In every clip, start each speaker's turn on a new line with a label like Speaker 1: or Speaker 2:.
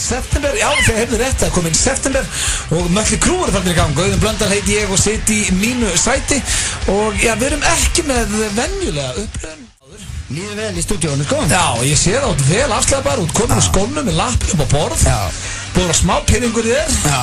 Speaker 1: september, já þeir hefðu rétt að koma inn september og Mötley Crüe er farin í gang. Auðun Blöndal heiti ég og sit í mínu sæti og já, við erum ekki með venjulega uppröðun.
Speaker 2: Líður vel í stúdíónu, sko?
Speaker 1: Já, ég sé það út vel afslæðbar, út komin úr skónum með lappin upp á borð.
Speaker 2: Já.
Speaker 1: Búið að smá peningur í þér.
Speaker 2: Já,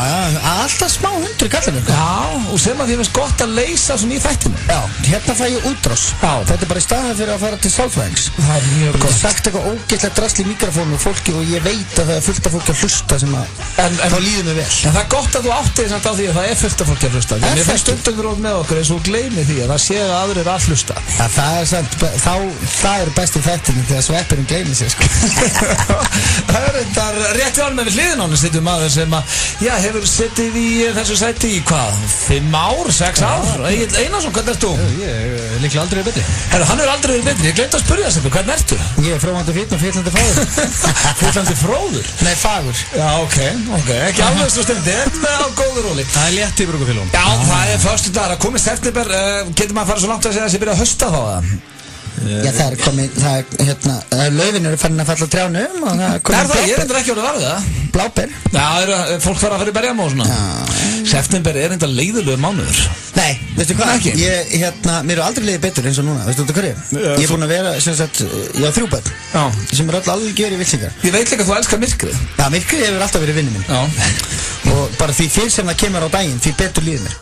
Speaker 2: alltaf smá 100 kallar.
Speaker 1: Já, og sem að því finnst gott að leysa svona í þættinu.
Speaker 2: Já, hérna fæ ég útrás.
Speaker 1: Já.
Speaker 2: Þetta er bara í staðan fyrir að fara til sálfræðings.
Speaker 1: Það er mjög gott.
Speaker 2: Ég hef sagt eitthvað ógeðslegt drasl í mikrofónu og fólki og ég veit að það er fullt af fólki að hlusta sem að þá líður mig vel.
Speaker 1: En það er gott að þú áttið samt á því að það er fullt af fólki að hlusta. Mér finnst stundum við rót með okkur eins og gleymi því að það sé að aðrir er að hlusta.
Speaker 2: Ja, það er besti þættinu þegar sveppurinn gleymir sér, sko.
Speaker 1: Það er þetta rétt í álum með hliðin á hann sittum maður sem að já, hefur sittið í þessu sæti í hvað? 5 ár? 6 ár? Egill Einarsson, hvernig ert þú?
Speaker 3: Ég líklega aldrei verið betri.
Speaker 1: Herru, hann hefur aldrei verið betri. Ég gleymdi að spyrja þess eitthvað, hvernig ertu?
Speaker 2: Ég er fróðandi fínn og fyllandi fáður.
Speaker 1: Fyllandi fróður?
Speaker 2: Nei, fagur.
Speaker 1: Já, ok, ekki alveg svo stundi, en á góður róli.
Speaker 3: Það er létt í brugafélagum.
Speaker 1: Já, það er föstudagur, að komið september, getur maður að fara svo langt að segja að það sé byrja að hösta þá það?
Speaker 2: Já, það er komið, laufin eru farin að falla á trjánum og það er komið
Speaker 1: það, ég er endur ekki orðið varðið það.
Speaker 2: Bláber.
Speaker 1: Já, fólk þarf að fara í berjam og svona. September er enda leiðilegur mánuður.
Speaker 2: Nei, veistu hvað?
Speaker 1: Ekki?
Speaker 2: Mér eru aldrei liðið betur eins og núna, veistu hverju? Ég er búinn að vera, sem sagt, ég á 3 börn.
Speaker 1: Já.
Speaker 2: Sem eru öll alveg gjörið vilsingar.
Speaker 1: Ég veit líka að þú elskar myrkrið.
Speaker 2: Já, myrkrið hefur alltaf verið vinnu minn.
Speaker 1: Já.
Speaker 2: Og bara því fyrr sem það kemur á daginn, því betur líður mér.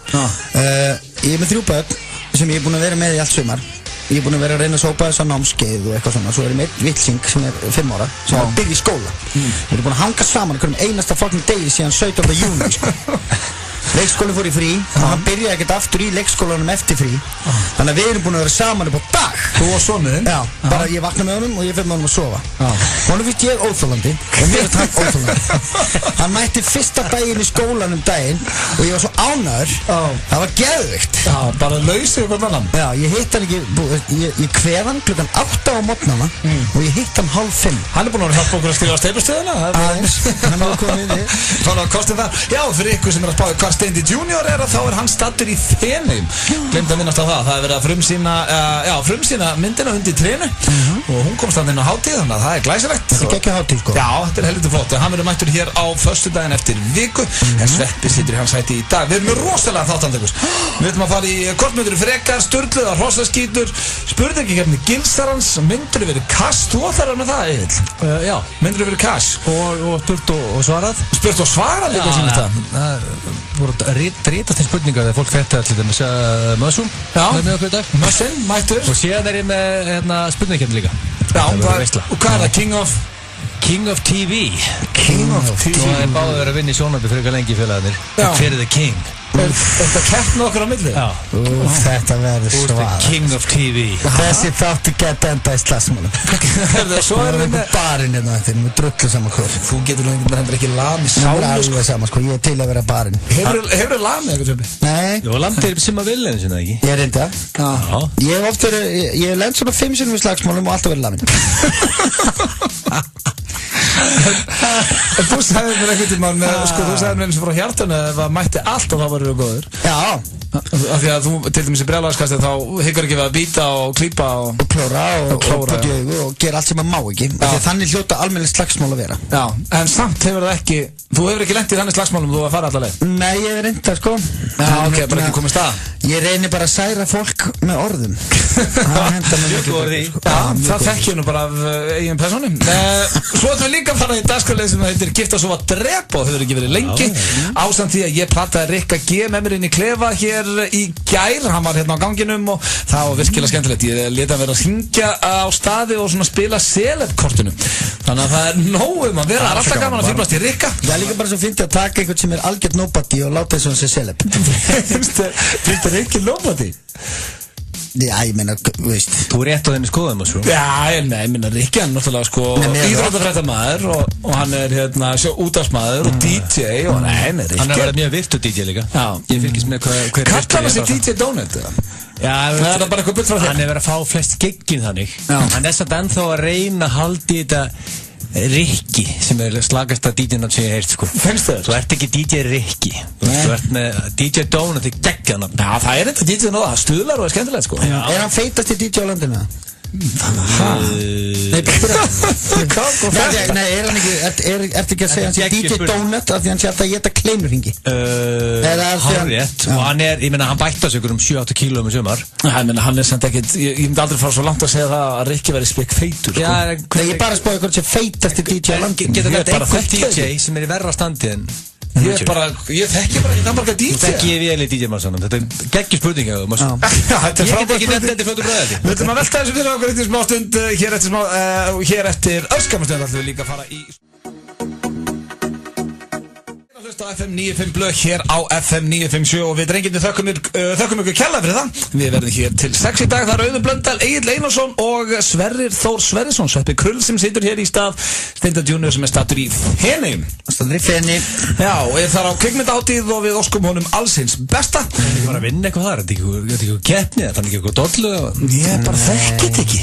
Speaker 2: Ég er með 3 börn sem ég er búinn að vera með í allt sumar. Ég er búinn að vera að reyna að sópa þess að námskeið og eitthvað svona. Svo er ég með vilsing sem er 5 ára sem er byrð í skóla. Við erum búinn að hanga saman hverjum einasta fucking degi síðan 17. júni, sko. Leikskólinn fór í frí og hann byrjaði ekkert aftur í leikskólanum eftir frí. Þannig að við erum búin að vera saman upp á dag.
Speaker 1: Þú og sonuðinn?
Speaker 2: Já, bara ég vakna með honum og ég fer með honum að sofa. Honum finnst ég óþolandi og mér finnst hann óþolandi. Hann mætti fyrsta daginn í skólanum daginn og ég var svo ánægður. Það var geðvikt.
Speaker 1: Já, bara lausið hvern annan.
Speaker 2: Já, ég hitt hann ekki, ég kveð hann klukkan 8 á morgnana og ég hitt hann 4:30.
Speaker 1: Hann er búinn að hjálpa okkur að skrifa á steypustöðuna.
Speaker 2: Aðeins, hann hefur komið inn í.
Speaker 1: Þannig að kostum það. Já, fyrir ykkur sem er að spáði hvar Steindi Junior er að þá er hann stattur í Feneyjum. Gleymdi að minnast á það. Það er verið að frumsýna myndina undir trénu og hún komst hann inn á hátíð, þannig að það er glæsilegt.
Speaker 2: Þetta er ekki hátíð, sko.
Speaker 1: Já, þetta er heldur flott. Hann verður mættur hér á föstudaginn eftir viku en Sveppi situr í hans sæti í dag. Við erum með rosalega þáttandekus. Við ætlum að fara í kortmyndur frekar, sturluða, hrossaskítur, spurningakefni Gilsarans, myndur verið kass. Þú ætlar með það, Egill?
Speaker 3: Já.
Speaker 1: Myndur verið kass.
Speaker 3: Og spurt og svarað.
Speaker 1: Spurt og svarað líka sínum það.
Speaker 3: Það voru rítast til spurningar þegar fólk fætti allir með Mössum.
Speaker 1: Já.
Speaker 3: Það er með okkur í dag.
Speaker 1: Mössin, mættur.
Speaker 3: Og síðan er ég með spurningakefni líka.
Speaker 1: Já, og hvað er það?
Speaker 3: King of TV.
Speaker 1: King of TV.
Speaker 3: Og það er báður að vinna í sjónarbi fyrir lengi félagarnir. Hver er the king?
Speaker 1: Er þetta keppn okkur á milli?
Speaker 3: Já.
Speaker 2: Þetta verður
Speaker 3: Who's the
Speaker 2: svar.
Speaker 3: king of TV?
Speaker 2: Þessi þáttu geta enda í slagsmálum.
Speaker 1: Svo erum við með
Speaker 2: barinn hérna eftir, með drullu saman hvort.
Speaker 1: Þú getur nú einhvern veginn ekki lami
Speaker 2: Það er
Speaker 1: sálu
Speaker 2: alveg saman, sko, ég er til að vera barinn.
Speaker 1: Hefurðu lami eitthvað tjöpi?
Speaker 2: Nei,
Speaker 3: Jó, landið er sem að vilja eins og það ekki.
Speaker 2: ég er reynda.
Speaker 3: Já.
Speaker 2: Ég hef oft verið, ég hef lent svona 5 sinnum í slagsmálum og alltaf verið lamin.
Speaker 1: En þú sagði mér einhvern tímann, sko, þú sagði mér eins og frá hjartanu að það mætti allt og þá verður þú góður.
Speaker 2: Já,
Speaker 1: Af því að þú, til dæmis í brjálæðiskastið, þá hyggur ekki við að býta og klípa
Speaker 2: og klóra og
Speaker 1: klóra,
Speaker 2: pota í augu og gera allt sem maður má ekki. Af því að þannig hljóta almennileg slagsmál að vera.
Speaker 1: Já, en samt hefur það ekki, þú hefur ekki lent í þannig slagsmálum þú að fara alla leið.
Speaker 2: Nei, ég hef reynda, sko.
Speaker 1: Já, ok, bara ekki komið stað.
Speaker 2: Ég reynir bara að særa fólk með orðum. Það hentar mér mikið betur, sko.
Speaker 1: Já, það þekk ég nú bara af eigin persónum. Svo ætlum við líka að fara í dagskrárlið sem heitir Gifta svo að drepa og hefur ekki verið lengi. Ásamt því að ég plataði Rikka G með mér inn í klefa hér í gær. Hann var hérna á ganginum og það var virkilega skemmtilegt. Ég lét hann vera að hringja á staði og svona spila celeb-kortinu. Þannig að það er nóg að vera. Það er alltaf gaman að fylgast í Rikka.
Speaker 2: Það er líka bara svo fyndið að taka einhvern sem er algjört nobody og láta þess að hann sé celeb.
Speaker 1: Finnst þér ekki nobody?
Speaker 2: Já, ég meina, veist.
Speaker 3: Þú er rétt á þenni skoðum og svo.
Speaker 1: Já, nei, ég minna Rikki, hann er náttúrulega sko íþróttafréttamaður og hann er hérna útvarpsmaður og DJ og nei, Rikki.
Speaker 3: Hann er verið mjög virtur DJ líka.
Speaker 1: Já.
Speaker 3: Ég fylgist með hver
Speaker 1: Kallar hann sig DJ Donut eða?
Speaker 3: Já,
Speaker 1: það er bara eitthvað bull frá þér.
Speaker 3: Hann er verið að fá flest giggin þannig.
Speaker 1: Já.
Speaker 3: Hann er satt ennþá að reyna að haldi þetta Rikki sem er slagasta DJ-nafn sem ég heirt sko.
Speaker 1: Finnst þér?
Speaker 3: Þú ert ekki DJ Rikki. Þú ert með DJ Donut í geggjanafn.
Speaker 1: Já, það er eitthvað DJ Donut, það stuðlar og er skemmtilegt sko.
Speaker 3: Já.
Speaker 2: Er hann feitast í DJ á landinu? Nei, er hann ekki ertu ekki að segja hann sé DJ Donut af því hann sé alltaf að geta kleinurhingi
Speaker 3: Hárrétt og hann ég meina hann bætta sig um 7-8 kílóum í sumar
Speaker 1: hann samt ekkert ég myndi aldrei fara svo langt að segja það að Rikki væri spekk feitur
Speaker 2: ég bara spáði hvort sé feitasti DJ á landinu
Speaker 3: Getur þetta einhver DJ sem í verra standi en
Speaker 1: ég þekki bara ekki það marga DJ
Speaker 3: Þekki ég vel í DJ-massanum Þetta geggjur spurninga Ég get ekki nefnt þetta fljótu bröði
Speaker 1: Við ætlum að velta þessu fyrir okkur eftir smá stund hér eftir öskamastund ætlum við líka að fara í á FM 95 blöð hér á FM 957 og við drengirnir þökkum ykkur kærlega fyrir það við verðum hér til 6 í dag það er Auðun Blöndal, Egill Einarsson og Sverrir Þór Sverrisson Sveppi Krull sem situr hér í stað Steinda Junior sem stattur í Feneyjum já og þar á kvikmyndahátíð og við óskum honum allsins besta
Speaker 3: Ég var að vinna eitthvað þar Þetta er ekki keppni Þetta er ekki eitthvað dollu
Speaker 1: ég bara þekkit ekki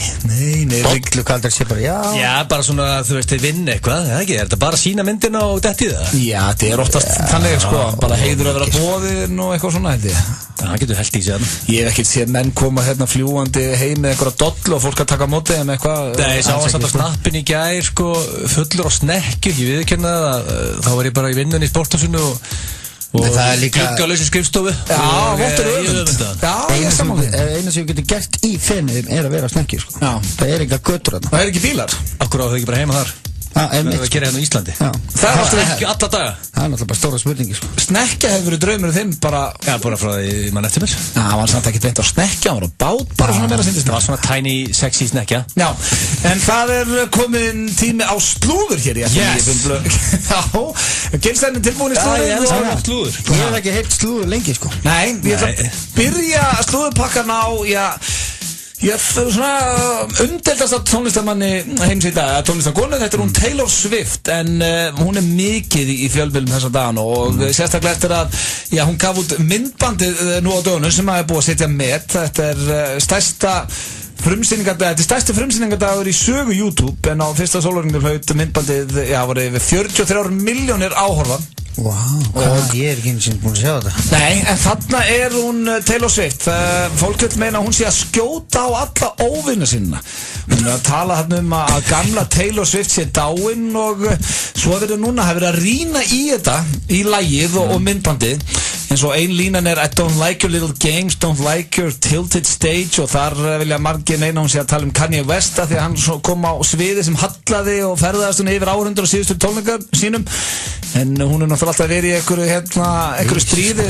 Speaker 2: dollu kallar sér bara
Speaker 3: já bara svona þú veist þeir vinna eitthvað er þetta bara sína myndina og dettið það
Speaker 1: já þetta er oftast þannig sko bara heiður að vera boðinn og eitthvað svona held ég
Speaker 3: það getur held í sig
Speaker 1: ég hef ekkert séð menn koma hérna fljúandi heim með einhverja dollu og fólk að taka móti þeim eitthvað
Speaker 3: nei ég sá að satt á snappin í gær sko fullur á snekju ég viðurkenna það þá var ég bara í vinnunni í sporthúsinu og
Speaker 2: það er líka
Speaker 3: gluggalausi skrifstofu
Speaker 1: já vottur öfund já ég samanlega
Speaker 2: eina sem við getum gert í Feneyjum er að vera snekju sko það er ekki götur þarna
Speaker 1: það er ekki bílar
Speaker 3: okkur á þau ekki bara heima þar það er að gera hérna í Íslandi
Speaker 1: það er
Speaker 3: ekki alla daga
Speaker 2: það er náttúrulega bara stóra spurningi sko.
Speaker 1: Snekkja hefur verið draumur þinn bara
Speaker 3: bara frá því mann eftir mér
Speaker 1: það var samt ekki beint á snekkja hann var á bát bara svona meira sindist
Speaker 3: það var svona tiny sexy snekkja
Speaker 1: já en það er komin tími á slúður hér í FM já Gilstænin tilbúin í slúður
Speaker 2: ég hef ekki heilt slúður lengi sko
Speaker 1: nei ég ætla að byrja slúðurpakkan á ég fyrir svona umdeildasta tónlistarmanni heims í dag tónlistarkonu, þetta er hún Taylor Swift en hún er mikið í fjölmiðlum þessa dagana og sérstaklega eftir að hún gaf út myndbandið nú á dögunum sem að er búið að setja met þetta er stærsti frumsýningadagur í sögu YouTube en á fyrsta sólarhringnum hlaut myndbandið var yfir 43 milljónir áhorfa
Speaker 2: ég er ekki eins og búin að sjá þetta
Speaker 1: nei, en þarna er hún Taylor Swift fólk vil meina að hún sé að skjóta á alla óvinna sinna hún er að tala þarna að gamla Taylor Swift sé dáinn og svo verður núna að hafa verið að rýna í þetta í lagið og myndbandið eins og ein línan er I don't like your little games, don't like your tilted stage og þar vilja margir meina hún sé að tala Kanye West því að hann kom á sviði sem hallaði og ferðaðist hún yfir áhundur á síðustu tónleikar sínum en hún er náttúrulega alltaf verið í einhverju stríði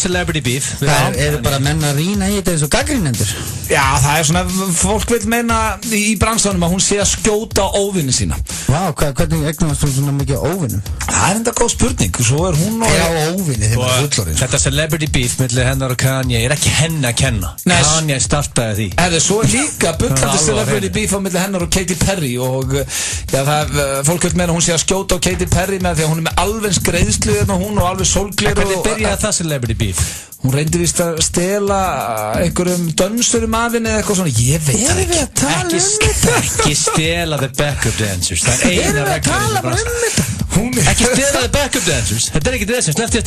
Speaker 3: celebrity beef
Speaker 2: eru bara menn að rýna í þetta eins og gaggrínendur
Speaker 1: já það er svona fólk vil meina í bransanum að hún sé að skjóta á óvinni sína
Speaker 2: hvernig eignast hún svona mikið óvinnum
Speaker 1: það er enda góð spurning svo er hún
Speaker 2: óvinni þegar maður fullorinn
Speaker 3: þetta celebrity beef millir hennar og Kanye er ekki henni að kenna Kanye startaði því
Speaker 1: svo er líka bullandi celebrity beef á millir hennar og Katy Perry og fólk vil meina hún sé að skjóta á Katy Perry með því að hún er með alveg greiðslu hún og alveg sólgleru
Speaker 3: hvernig byrjaði það celebrity beef
Speaker 1: hún reyndi vist að stela einhverjum dönsurum af henni eða eitthvað svona ég veit
Speaker 3: ekki stela the backup dancers það er eina regla ekki stela the backup dancers þetta er ekki dancers það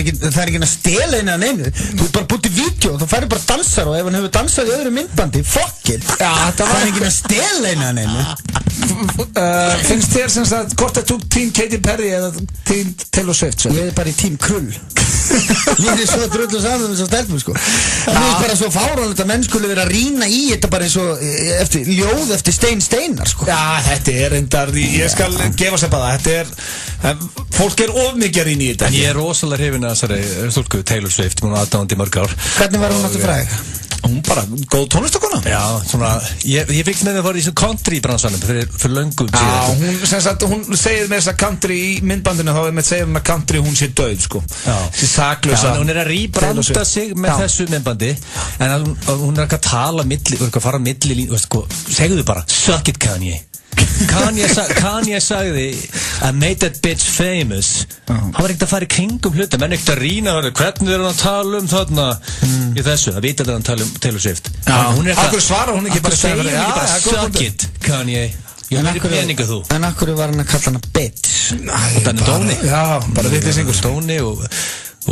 Speaker 3: er
Speaker 2: ekki að stela henni að neinu þú er bara bútið vídeo og þú færi bara dansar og ef hann hefur dansað í öðru myndbandi fuck it það er ekki að stela henni að neinu
Speaker 1: finnst þér sem sagt hvort að þú tím Katy Perry eða tím Taylor Swift
Speaker 2: ég er bara í tím Krull ég er svo drullu saman þess að stelpum sko það er bara svo fáránlegt að menn skulle vera að rýna í þetta bara eins og ljóð eftir Steinar sko
Speaker 1: já þetta er endar ég skal gefa sér bara þetta er fólk er of mikið að rýna í þetta
Speaker 3: en ég er rosalega hrifin að þessari stúlku Taylor Swift hún var aðdáandi í mörg ár
Speaker 2: hvernig var hún alltaf fræg?
Speaker 1: hún bara góð tónlistakona
Speaker 3: já svona ég fylgst með að fara í svona country bransanum fyrir löngum
Speaker 1: síðan hún segir með þess að country í myndbandinu þá er með að segja að country hún sé döð sko sé saklausa
Speaker 3: hún er að rýbranda sig með þessu myndbandi en hún er ekki að tala að fara milli segðu bara suck it Kanye Kanye sagði I made that bitch famous hann var ekkert að fara í kringum hluta menn ekkert að rýna hvernig er hann að tala þarna í þessu það vita að hann tala Taylor Swift
Speaker 1: akkur svara hún ekki bara
Speaker 3: suck it Kanye ég er peninga þú
Speaker 2: en akkur var hann að kalla hann bitch
Speaker 3: og þannig Dóni
Speaker 1: já bara vitlisingur
Speaker 3: Dóni og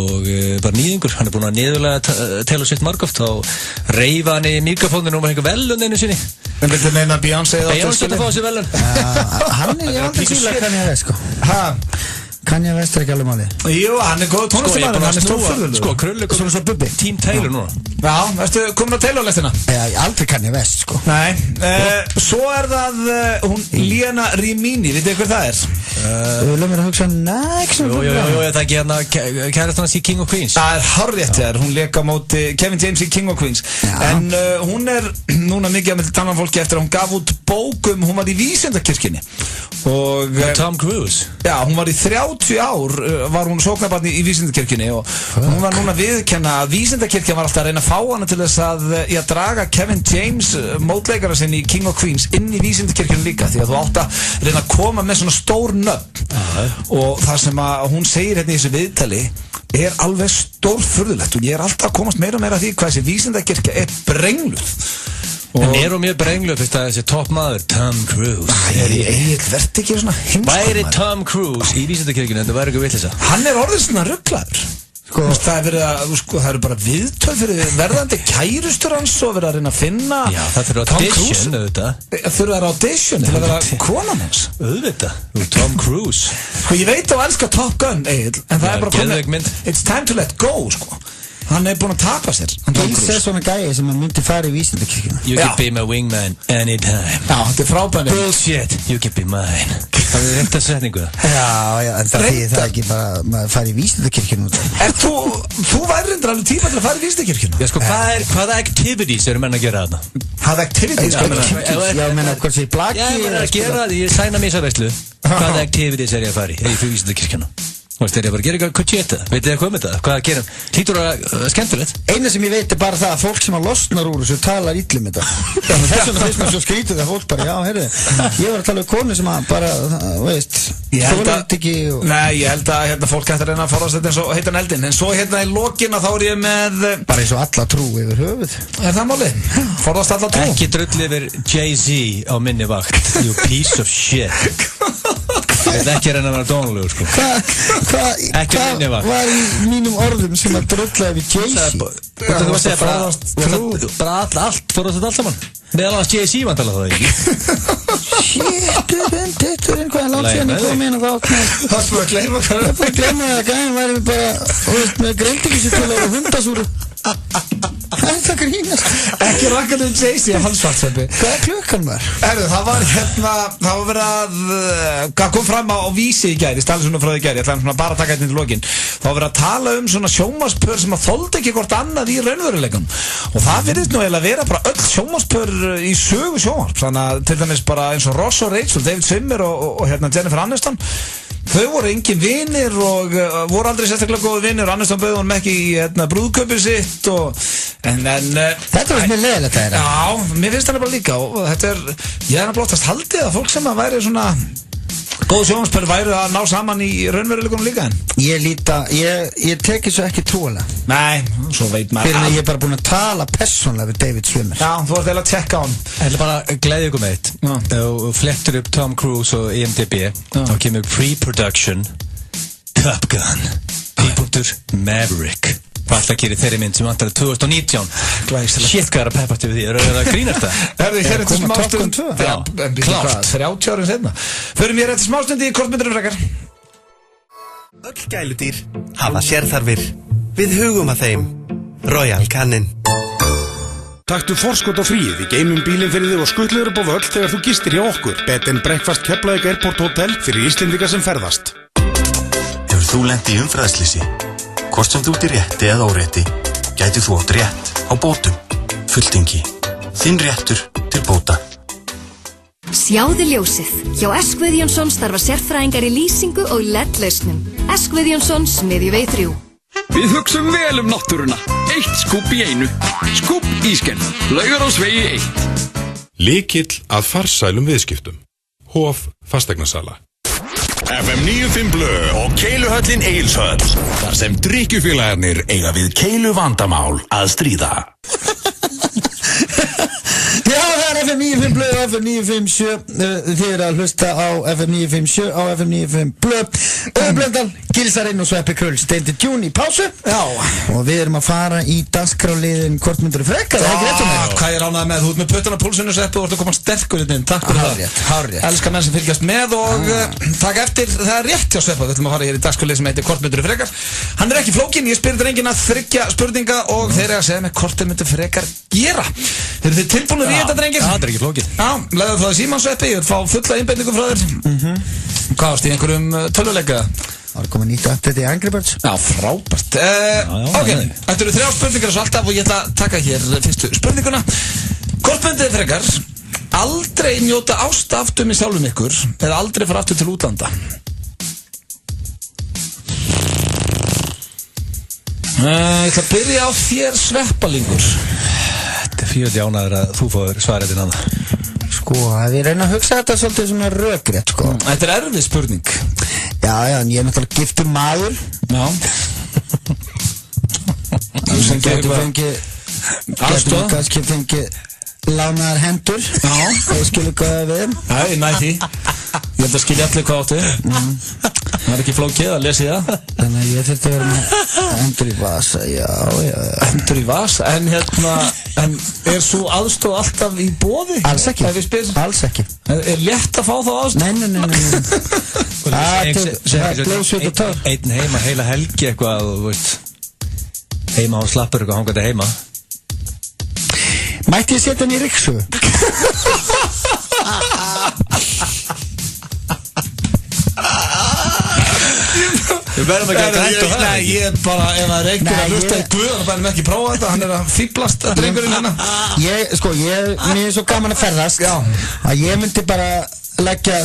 Speaker 3: og bara nýðingur, hann búinn að niðurlega tala sitt margóft og reyfa hann í mikrofóninu og var eitthvað velun einu sinni.
Speaker 1: En viltu meina Beyoncé
Speaker 3: Beyoncé að fá sér velun?
Speaker 2: Hann ég aldrei síla Kanye West sko. Kanye West ekki alveg málið.
Speaker 1: Jú, hann góð tónlistamæður, hann stórfurðulegur.
Speaker 3: Sko, Krulli kom
Speaker 2: svo Bubbi.
Speaker 3: Team Taylor núna.
Speaker 1: Já, veistu, komin á Taylor-lestina?
Speaker 2: Aldrei Kanye West sko.
Speaker 1: Nei, svo það hún Lena Rimini, vitið hver það
Speaker 2: Vil mér að hugsa, ekki
Speaker 3: Jú, það er ekki hérna kærastan hans í King of Queens.
Speaker 1: Það hárrétt þér, hún lék á móti Kevin James í King of Queens. En hún núna mikið að með tannan fólki eftir að hún gaf út bókum, hún var í Vísindakirkjunni. Og
Speaker 3: Tom Cruise.
Speaker 1: Já, hún var í 30 ár, var hún sóknarbarn í Vísindakirkjunni og hún var núna viðurkenna að Vísindakirkjan var alltaf að reyna að fá hana til þess að draga Kevin James, mótleikara sinn í King of Queens, inn í Vísindakirkjunni líka, því að þú átt að reyna að koma með svona stór nöfn. Og það sem að hún segir hérna í þessu viðtali alveg stórfurðulegt og ég alltaf að komast meira og meira að því hvað þessi Vísindakirkja brengluð.
Speaker 3: En hún mjög brengluð fyrst að þessi toppmaður Tom Cruise
Speaker 1: Ég verð ekki svona heimsmaður.
Speaker 3: Væri Tom Cruise í Vísindakirkjunni, þetta væri eitthvað vitleysa.
Speaker 1: Hann orðið svona ruglaður. Það eru bara viðtöl fyrir verðandi kærustur hans og verið að reyna að finna.
Speaker 3: Já, það þurfa audition auðvitað.
Speaker 1: Þurfa að audition til að vera konan hans.
Speaker 3: Auðvitað, Tom Cruise.
Speaker 1: Ég veit á elska Top Gun, Egil, en það bara komið. It's time to let go, sko. Hann búinn að tapa sér.
Speaker 2: Eins svona gæi sem hann myndi fara í Vísindakirkjuna.
Speaker 3: You can be my wingman anytime.
Speaker 1: Já, þetta frábæri.
Speaker 3: Bullshit, you can be mine. Það rétt að setningu það.
Speaker 2: Já, en það þýðir það ekki bara að fara í Vísindakirkjuna.
Speaker 1: Þú væri reyndar alveg tíma til að fara í Vísindakirkjuna.
Speaker 3: Já, sko, hvaða activities eru menn að gera þarna?
Speaker 2: Hvaða activities? Já, menna, hvort sé blaki?
Speaker 3: Já, ég gera það, ég sæna mér þessa veislu. Hvaða activities ég að fara í Vísindakirkjuna? Þú veist, þeir bara að gera eitthvað kucheta. Veitir þið hvað þetta? Hvað að gera? Hlýtur að skemmtilegt.
Speaker 2: Eina sem ég veit bara það að fólk sem að losnar úr þessu talar illum þetta. Þess vegna finnst mér svo skrítið að fólk bara, já, heyrðu, ég var að tala um konu sem að bara, veist, þólaði ekki og...
Speaker 1: Nei, ég held að fólk hættir að reyna að forðast þetta eins og heitan eldin. En svo í lokin að þá ég með...
Speaker 2: Bara eins og alla trú yfir höfuð.
Speaker 1: Það málið? Forðast alla trú?
Speaker 3: Ekki drull yfir Jay-Z á minni vakt. You piece of shit. Þetta ekki reyna að vera dónulegur, sko.
Speaker 2: Hvað var í mínum orðum sem að drullaði við Jay-Z?
Speaker 3: Þú var að segja bara allt, fór þetta allt saman. Meðal að Jay-Z vantala það ekki.
Speaker 2: Shit, þetta hvað er langt síðan ég kom inn og þá
Speaker 1: Það er búin að gleyma hvað
Speaker 2: Það er búin að gleyma það að gæðin væri bara með greintekísi til að hundasúru. Það er það grínast.
Speaker 1: Ekki rakkaðu Jay-Z hans svartseppi.
Speaker 2: Hvað klukkan var?
Speaker 1: Það var verið að kom fram á Vísi í gær, í Stalinsson og frá því gær, ég ætla bara að taka þetta til lokin. Það var verið að tala um svona sjónvarspör sem að þoldi ekki hvort annað í raunveruleikanum. Og það virðist nú eiginlega að vera bara öll sjónvarspör í sögu sjónvarp. Þannig að til dæmis bara eins og Ross og Rachel, David Swimmer og Jennifer Aniston. Þau voru engin vinir og voru aldrei sérstaklega góði vinir og Aniston bauði honum ekki í brúðkaupið sitt
Speaker 2: Þetta var mér leiðilegt að
Speaker 1: Já, mér finnst það bara líka og þetta ég er blottast haldið að fólk sem að væri svona góð sjónvarspör væri að ná saman í raunveruleikunum líka
Speaker 2: Ég teki svo ekki trúalega
Speaker 1: Nei, svo veit maður
Speaker 2: Fyrir að ég er bara búin að tala persónlega við David Swimmer
Speaker 1: Já, þú ert eiginlega að tjekka á hann
Speaker 3: Það er bara að gleðja ykkur með eitt og flettur upp Tom Cruise og IMDb þá kemur pre-production Top Gun P.Maverick Alltaf kýri þeirri mynd sem vantar 2019 Shit, hvað er að peppast yfir því? Er það að grínast það?
Speaker 1: Herði, hér er þetta smástund
Speaker 3: Klárt
Speaker 1: 30 árum senna Förum ég þetta smástund í kortmyndurum frekar
Speaker 4: Öll gæludýr hafa sérþarfir Við hugum að þeim Royal Canin
Speaker 5: Taktu forskot á fríið í geymum bílinn fyrir þig og skutluður upp á völl þegar þú gistir hjá okkur Bed and Breakfast Keflavík Airport Hotel fyrir Íslendinga sem ferðast
Speaker 6: Hefur þú lent í umferðarslýsi? Hvort sem þú ert í rétti eða órétti, gæti þú átt rétt á bótum. Fulltingi. Þinn réttur til bóta.
Speaker 7: Sjáðu ljósið. Hjá S. Guðjónsson starfa sérfræðingar í lýsingu og LED-lausnum. S. Guðjónsson, Smiðjuvegi 3.
Speaker 8: Við hugsum vel náttúruna. 1 skúbb í einu. Skúbb ískenn. Laugarósvegi 1.
Speaker 9: Lykill að farsælum viðskiptum. Hof fasteignasala.
Speaker 10: FM 95 Blö og Keiluhöllin Egilshöll þar sem drykkjufélagarnir eiga við keilu vandamál að stríða
Speaker 2: Já, það er FM 95 Blö og FM 957 Þið eru að hlusta á FM 957 á FM 95 Blö Blöndal Gilsarinn og Sveppi Krull Steindi Djún í pásu.
Speaker 1: Já.
Speaker 2: Og við erum að fara í dagskráliðin Hvort myndirðu frekar, það er ekki rétt um mig.
Speaker 1: Hvað ég ránaði með, þú ert með puttana púlsinu Sveppi og þú ert að koma sterkur inn, takk fyrir það.
Speaker 2: Hárrétt.
Speaker 1: Elskar menn sem fylgjast með og takk eftir, það er rétt hjá Sveppa, við ætlum að fara hér í dagskrálið sem heitir Hvort myndirðu frekar. Hann er ekki flókinn, ég spyr drengina 3 spurninga og þeir eru að segja mig hvort þeir myndu frekar gera. Eru þið tilbúinir í þetta drengir?
Speaker 3: Það er ekki flókið.
Speaker 1: Já, leiðu það síman Sveppi, ég vil fá fulla einbeitingu frá þér. Hvað ást í einhverjum tölvuleika?
Speaker 2: Það er komið nýtt update í Angry Birds.
Speaker 1: Já, frábært. Ok, þetta eru 3 spurningar svo alltaf og ég ætla að taka hér fyrstu spurninguna. Hvort myndið þið frekar aldrei njóta ástaftum í sjálfum ykkur eða aldrei fara aftur til útlanda? Ég ætla að byrja á þér Sveppalingur.
Speaker 3: Þetta er fjöld jánaður að þú fóður svarið þinn annað.
Speaker 2: Sko, ef ég reyna að hugsa þetta svolítið svona rökrétt, sko.
Speaker 1: Þetta er erfið spurning.
Speaker 2: Já, en ég er náttúrulega giftur maður.
Speaker 1: Já.
Speaker 2: Þú getur fengið kannski fengið lánaðar hendur. Já. Það skilur hvað við.
Speaker 1: Já, ég næ því. Ég held að skilja allir hvað áttu. Það er ekki flókið að lesa í það.
Speaker 2: Þannig að ég þurfti að vera með hendur í vasa, já.
Speaker 1: Hendur í vasa, en en er svo aðstoð alltaf í boði?
Speaker 2: Alls ekki. Alls ekki.
Speaker 1: Er létt að fá þá aðstoð?
Speaker 2: Nei. Það er blóðsveit og tár.
Speaker 3: Einn heima heila helgi eitthvað, þú veist, heima á slappur eitthvað hangandi heima.
Speaker 2: Mætti ég setja hann í ryksu?
Speaker 3: Við verðum ekki að græta það.
Speaker 1: Nei, ég bara, ef það er einhver að hlusta í Guð, hann bæðum ekki prófa þetta, hann er að fýblast drengurinn hérna.
Speaker 2: Mér er svo gaman að ferðast að ég myndi bara leggja,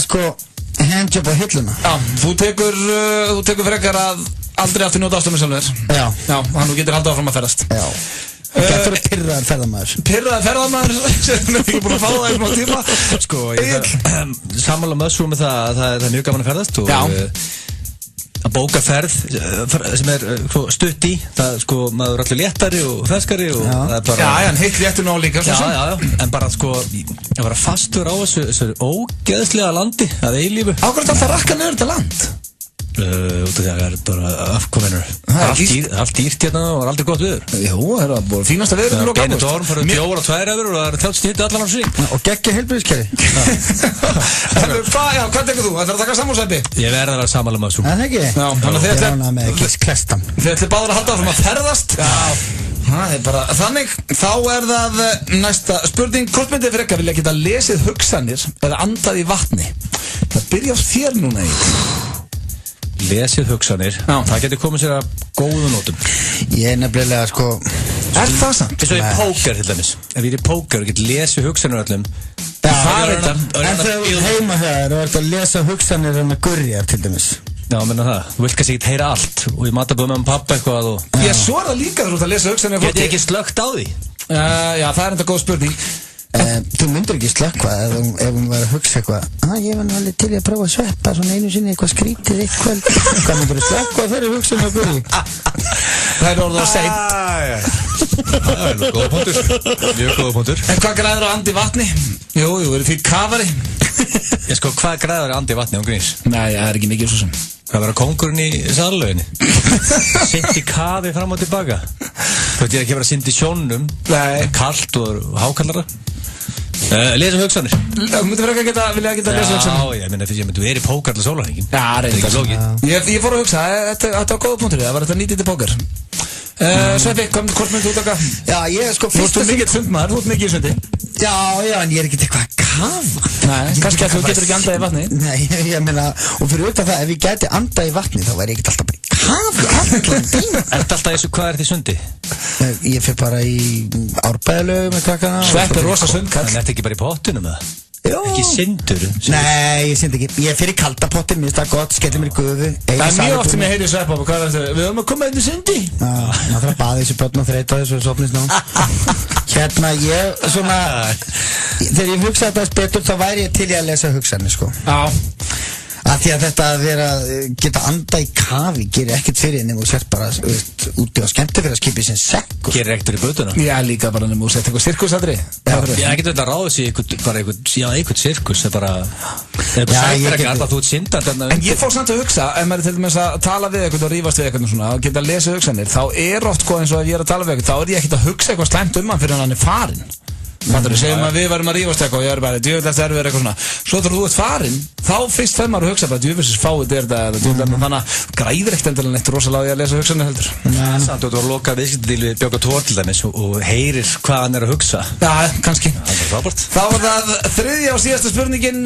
Speaker 2: handjob á hilluna.
Speaker 1: Já, þú tekur frekar að aldrei aftur njóta ástömmið sjálfur.
Speaker 2: Já.
Speaker 1: Já, hann getur haldið áfram að ferðast.
Speaker 2: Já. Þetta er pirraðar ferðamaður.
Speaker 1: Pirraðar ferðamaður sem er ekki búin að fá það í smá tíma.
Speaker 3: Sko, ég sammála mössur með það að það er mjög gaman að ferðast og að bóka ferð sem er stutt í, það maður er allir léttari og ferskari og það er bara...
Speaker 1: Já, hann heitt léttur ná líka.
Speaker 3: Já, en bara að vera fastur á þessu ógeðslega landi að eilífu.
Speaker 1: Ákvæmst alltaf rakka niður þetta land?
Speaker 3: Út af því að það er bara afkominur. Allt dýrt hérna og aldrei gott viður.
Speaker 1: Jú, það er bara fínasta viður.
Speaker 3: Það er beinu dorm, fyrir 4 og 2 efur og það er þjátt stýtti allan á sig.
Speaker 2: Og geggja heilbrigðiskerfi.
Speaker 1: Hvað tekur þú? Það er að taka samúrsæpi?
Speaker 3: Ég verði að vera samanlega með þessu.
Speaker 2: Það er ekki?
Speaker 1: Já, þannig að þið ætli báður að halda áfram að ferðast. Það er bara þannig. Þá er það næsta spurning. Hvort myndið frekar vilja geta lesið hugsanir eða andað í vatni? Það byrjar þér núna í.
Speaker 3: Lesið hugsanir, það getur komið sér að góðu nótum.
Speaker 2: Ég er nefnilega
Speaker 1: Er það samt?
Speaker 3: Eins og í póker til dæmis. Ef ég er í póker og get lesið hugsanir öllum.
Speaker 2: En þegar þú er heima hér og ert að lesa hugsanir en að gurjar til dæmis.
Speaker 3: Já, menna það. Þú vilt kannski ekki heyra allt og ég mataböð með pappa eitthvað og...
Speaker 1: Ég svo er það líka þegar þú ert að lesa hugsanir.
Speaker 3: Get ég ekki slögt á því?
Speaker 1: Já, það er enda góð spurning.
Speaker 2: Þú myndir ekki slökkva ef hún var að hugsa eitthvað ég var nú alveg til að prófa að sveppa svona einu sinni eitthvað skrítið eitt kvöld hvað myndir að slökkva þegar hugsa á Guri?
Speaker 1: Það er orðið á seint.
Speaker 3: Það er nú góða punktur. Mjög góða punktur.
Speaker 1: En hvað græður á andi vatni? Jú, eru því kafari?
Speaker 3: Hvað græður á andi vatni án gríns?
Speaker 1: Nei, það er ekki mikið svo sem.
Speaker 3: Hvað var að kóngurinn í salauginni? Sint í kafi fram og tilbaka. Þú veit ég ekki að vera sint í sjónum. Kalt og hákallara. Lesa hugsanir.
Speaker 1: Þú myndir frekar vilja geta lesa hugsanir.
Speaker 3: Já, ég meina því að þú er í póker allir sólarhringinn.
Speaker 1: Já, reyndar. Ég fór að hugsa, þetta var góða punktur, það var þetta nýtið til póker. Sveppi, hvort myndir þú taka?
Speaker 2: Já, ég
Speaker 1: Þú ert mikið sundmaður, þú ert mikið í sundi.
Speaker 2: Já, en ég er ekkert eitthvað að kafa.
Speaker 1: Nei, kannski að þú getur ekki andað í vatni.
Speaker 2: Nei, ég meina, og fyrir utan það, ef ég gæti andað í vatni þá væri ég ekkert alltaf bara í kafa allan tíma.
Speaker 3: Ertu alltaf þessu, hvað er því sundi?
Speaker 2: Ég fyrir bara í Árbæðilögu með krakkana.
Speaker 1: Sveppi er rosa sundkall.
Speaker 3: En ertu ekki bara í pottunum eða? Ekki syndur?
Speaker 2: Nei, ég synd ekki. Ég fyrir í kalda pottin, mér finnst það gott, skellir mér í gufu.
Speaker 1: Það er mjög oft sem ég heyri Sveppa, hvað er þetta? Við höfum að koma inn í sundi.
Speaker 2: Já, maður þarf að baða þessu börn og þreita þessu og sofnist ná. Ég, þegar ég hugsa þetta betur, þá væri ég til í að lesa hugsanir,
Speaker 1: Já.
Speaker 2: Af því að þetta að geta anda í kafi gerir ekkert fyrir nema og sért bara úti á skemmtifélagsskipi sem sekkur.
Speaker 3: Gerir ekkert fyrir götuna.
Speaker 1: Já, líka bara nema og sett eitthvað sirkusatri.
Speaker 3: Ég get vel að ráða sig eitthvað sirkus, það bara þú ert syndandi.
Speaker 1: En ég fór samt að hugsa, ef maður til dæmis að tala við eitthvað og rífast við eitthvað og svona og geta að lesa hugsanir, þá oft eins og að ég að tala við eitthvað, þá ég ekkert að hugsa eitthvað slæmt hann fyrir hann er farin. Fattur þú, segjum að við varum að rífast eitthvað og ég bara djöfellast erfið eitthvað svona. Svo þegar þú ert farin, þá fyrst þeim maður að hugsa bara djöfellast fáið þetta eða djöfellast, þannig að græðir ekkert endilega neitt rosalega að lesa hugsanir heldur.
Speaker 3: Samt þú ert að loka viðskiptadíl við Björg Tór til dæmis og heyrir hvað hann er að hugsa.
Speaker 1: Já, kannski.
Speaker 3: Það er frábært.
Speaker 1: Þá var það þriðja og síðasta spurningin.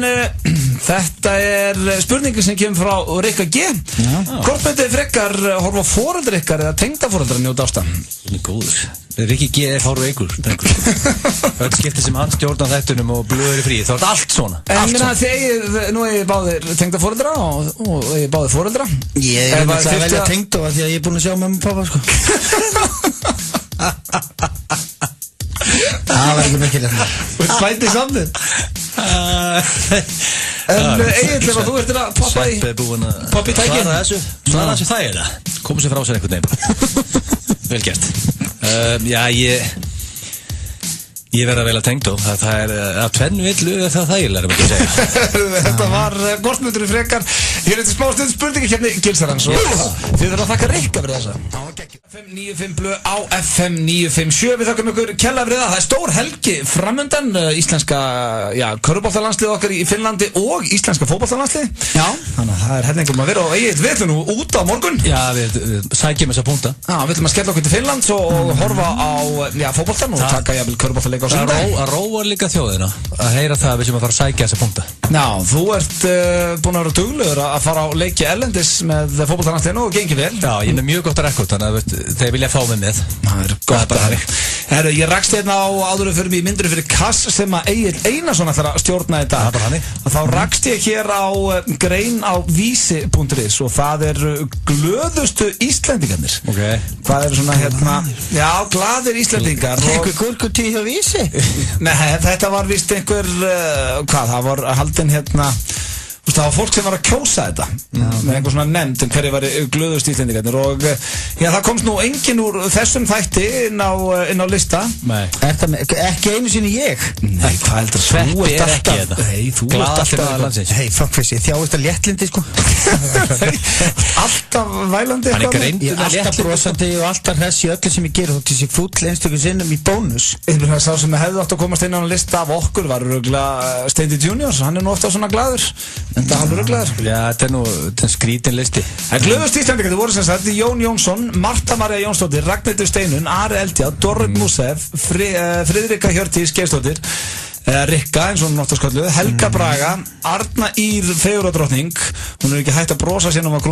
Speaker 1: Þetta er spurningin sem kemur frá Rikka G. Hvort myndið frekar horfa á foreldrar ykkar eða tengdaforeldrar njóta ástand?
Speaker 3: Góður. Rikki G er hárveikur. Það skiptir sem hann stjórnar þættunum og blöður í frí. Það er allt svona.
Speaker 1: En minna nú ég báðir tengdaforeldra og ég báðir foreldra.
Speaker 2: Ég er að velja tengda því að ég er búin að sjá mömmu og pappa sko. Það var ekki mikilvægt.
Speaker 1: Þú ert slæmt í samnið. En eiginlega þú ert að poppa í tækin.
Speaker 3: Svara þessu þægilega. Komum sér frá sér einhvern veginn. Vel gert. Já, ég verð að velja tengd og það er að tvennu villu það þægilega ekki að segja.
Speaker 1: Þetta var Gortmundur í frekar. Hér er þetta smá stund spurningakefni Gilsarans og þið þurfum að þakka Rikka fyrir þessa. FM 95 blöð á FM 957. Við þakkum ykkur kærlega fyrir það. Það er stór helgi framundan, íslenska körfuboltalandslið okkar í Finnlandi og íslenska fótboltalandslið. Já. Þannig að það er henningum að vera og við ætlum nú út á morgun.
Speaker 3: Já, við sækjum þessa punkta.
Speaker 1: Já, við ætlum að skella okkur til Finnlands og horfa á fótboltan og taka jafnvel körfuboltaleik á sunnudag.
Speaker 3: Að róa líka þjóðina að heyra það að við sem að fara að sækja þessa punkta.
Speaker 1: Já, þú ert búin að vera duglegur að fara á leiki erlendis með fótboltalandsliðinu og gengið vel. Já,
Speaker 3: ég er mjög gott að rekord, þannig að þeir vilja fá mig með.
Speaker 1: Það er gott að hafa. Herru, ég rakst hérna á áðurum fyrir mig í myndri fyrir Kass sem að Egill Einarsson ætlar að stjórna þetta.
Speaker 3: Það er bara hannig.
Speaker 1: Þá rakst ég hér á grein á vísi.is og það er glöðustu Íslendingarnir.
Speaker 3: Ok.
Speaker 1: Hvað er svona hérna, já, glaðir Íslendingar.
Speaker 2: Einhver gurkutíð hjá vísi?
Speaker 1: Nei, þetta var víst einhver, það var haldinn hérna, það var fólk sem var að kjósa þetta með einhver svona nefnd hverju var glöðust Íslendingarnir og það komst nú enginn úr þessum þætti inn á lista.
Speaker 3: Nei.
Speaker 2: Ekki einu sinni ég?
Speaker 1: Nei, hvað heldur
Speaker 3: Sveppi er ekki þetta.
Speaker 1: Hei, þú ert alltaf
Speaker 2: Hei, fuckfissi, þjáist að léttlindi sko.
Speaker 1: Alltaf vælandi
Speaker 3: eitthvað.
Speaker 2: Ég er alltaf brosandi og alltaf hress í öllu sem ég ger þótt þessi fúll einstöku sinnum í bónus.
Speaker 1: Sá sem hefði átt að komast inn á lista af okkur var örugglega Steindi Juniors, hann er nú ofta svona glaður. Þetta haldur örugglaður.
Speaker 3: Já, þetta er nú skrítin listi.
Speaker 1: Það glöðust Íslendingar, þetta voru sem sagt Jón Jónsson, Marta María Jónsdóttir, Ragnhildur Steinun, Ari Eldjárn, Dorrit Músef, Friðrika Hjördís Geirsdóttir, Rikka, eins og hún oftast kalluð, Helga Braga, Arna Ír Fegurðardrottning, hún er ekki hægt að brosa síðan hún var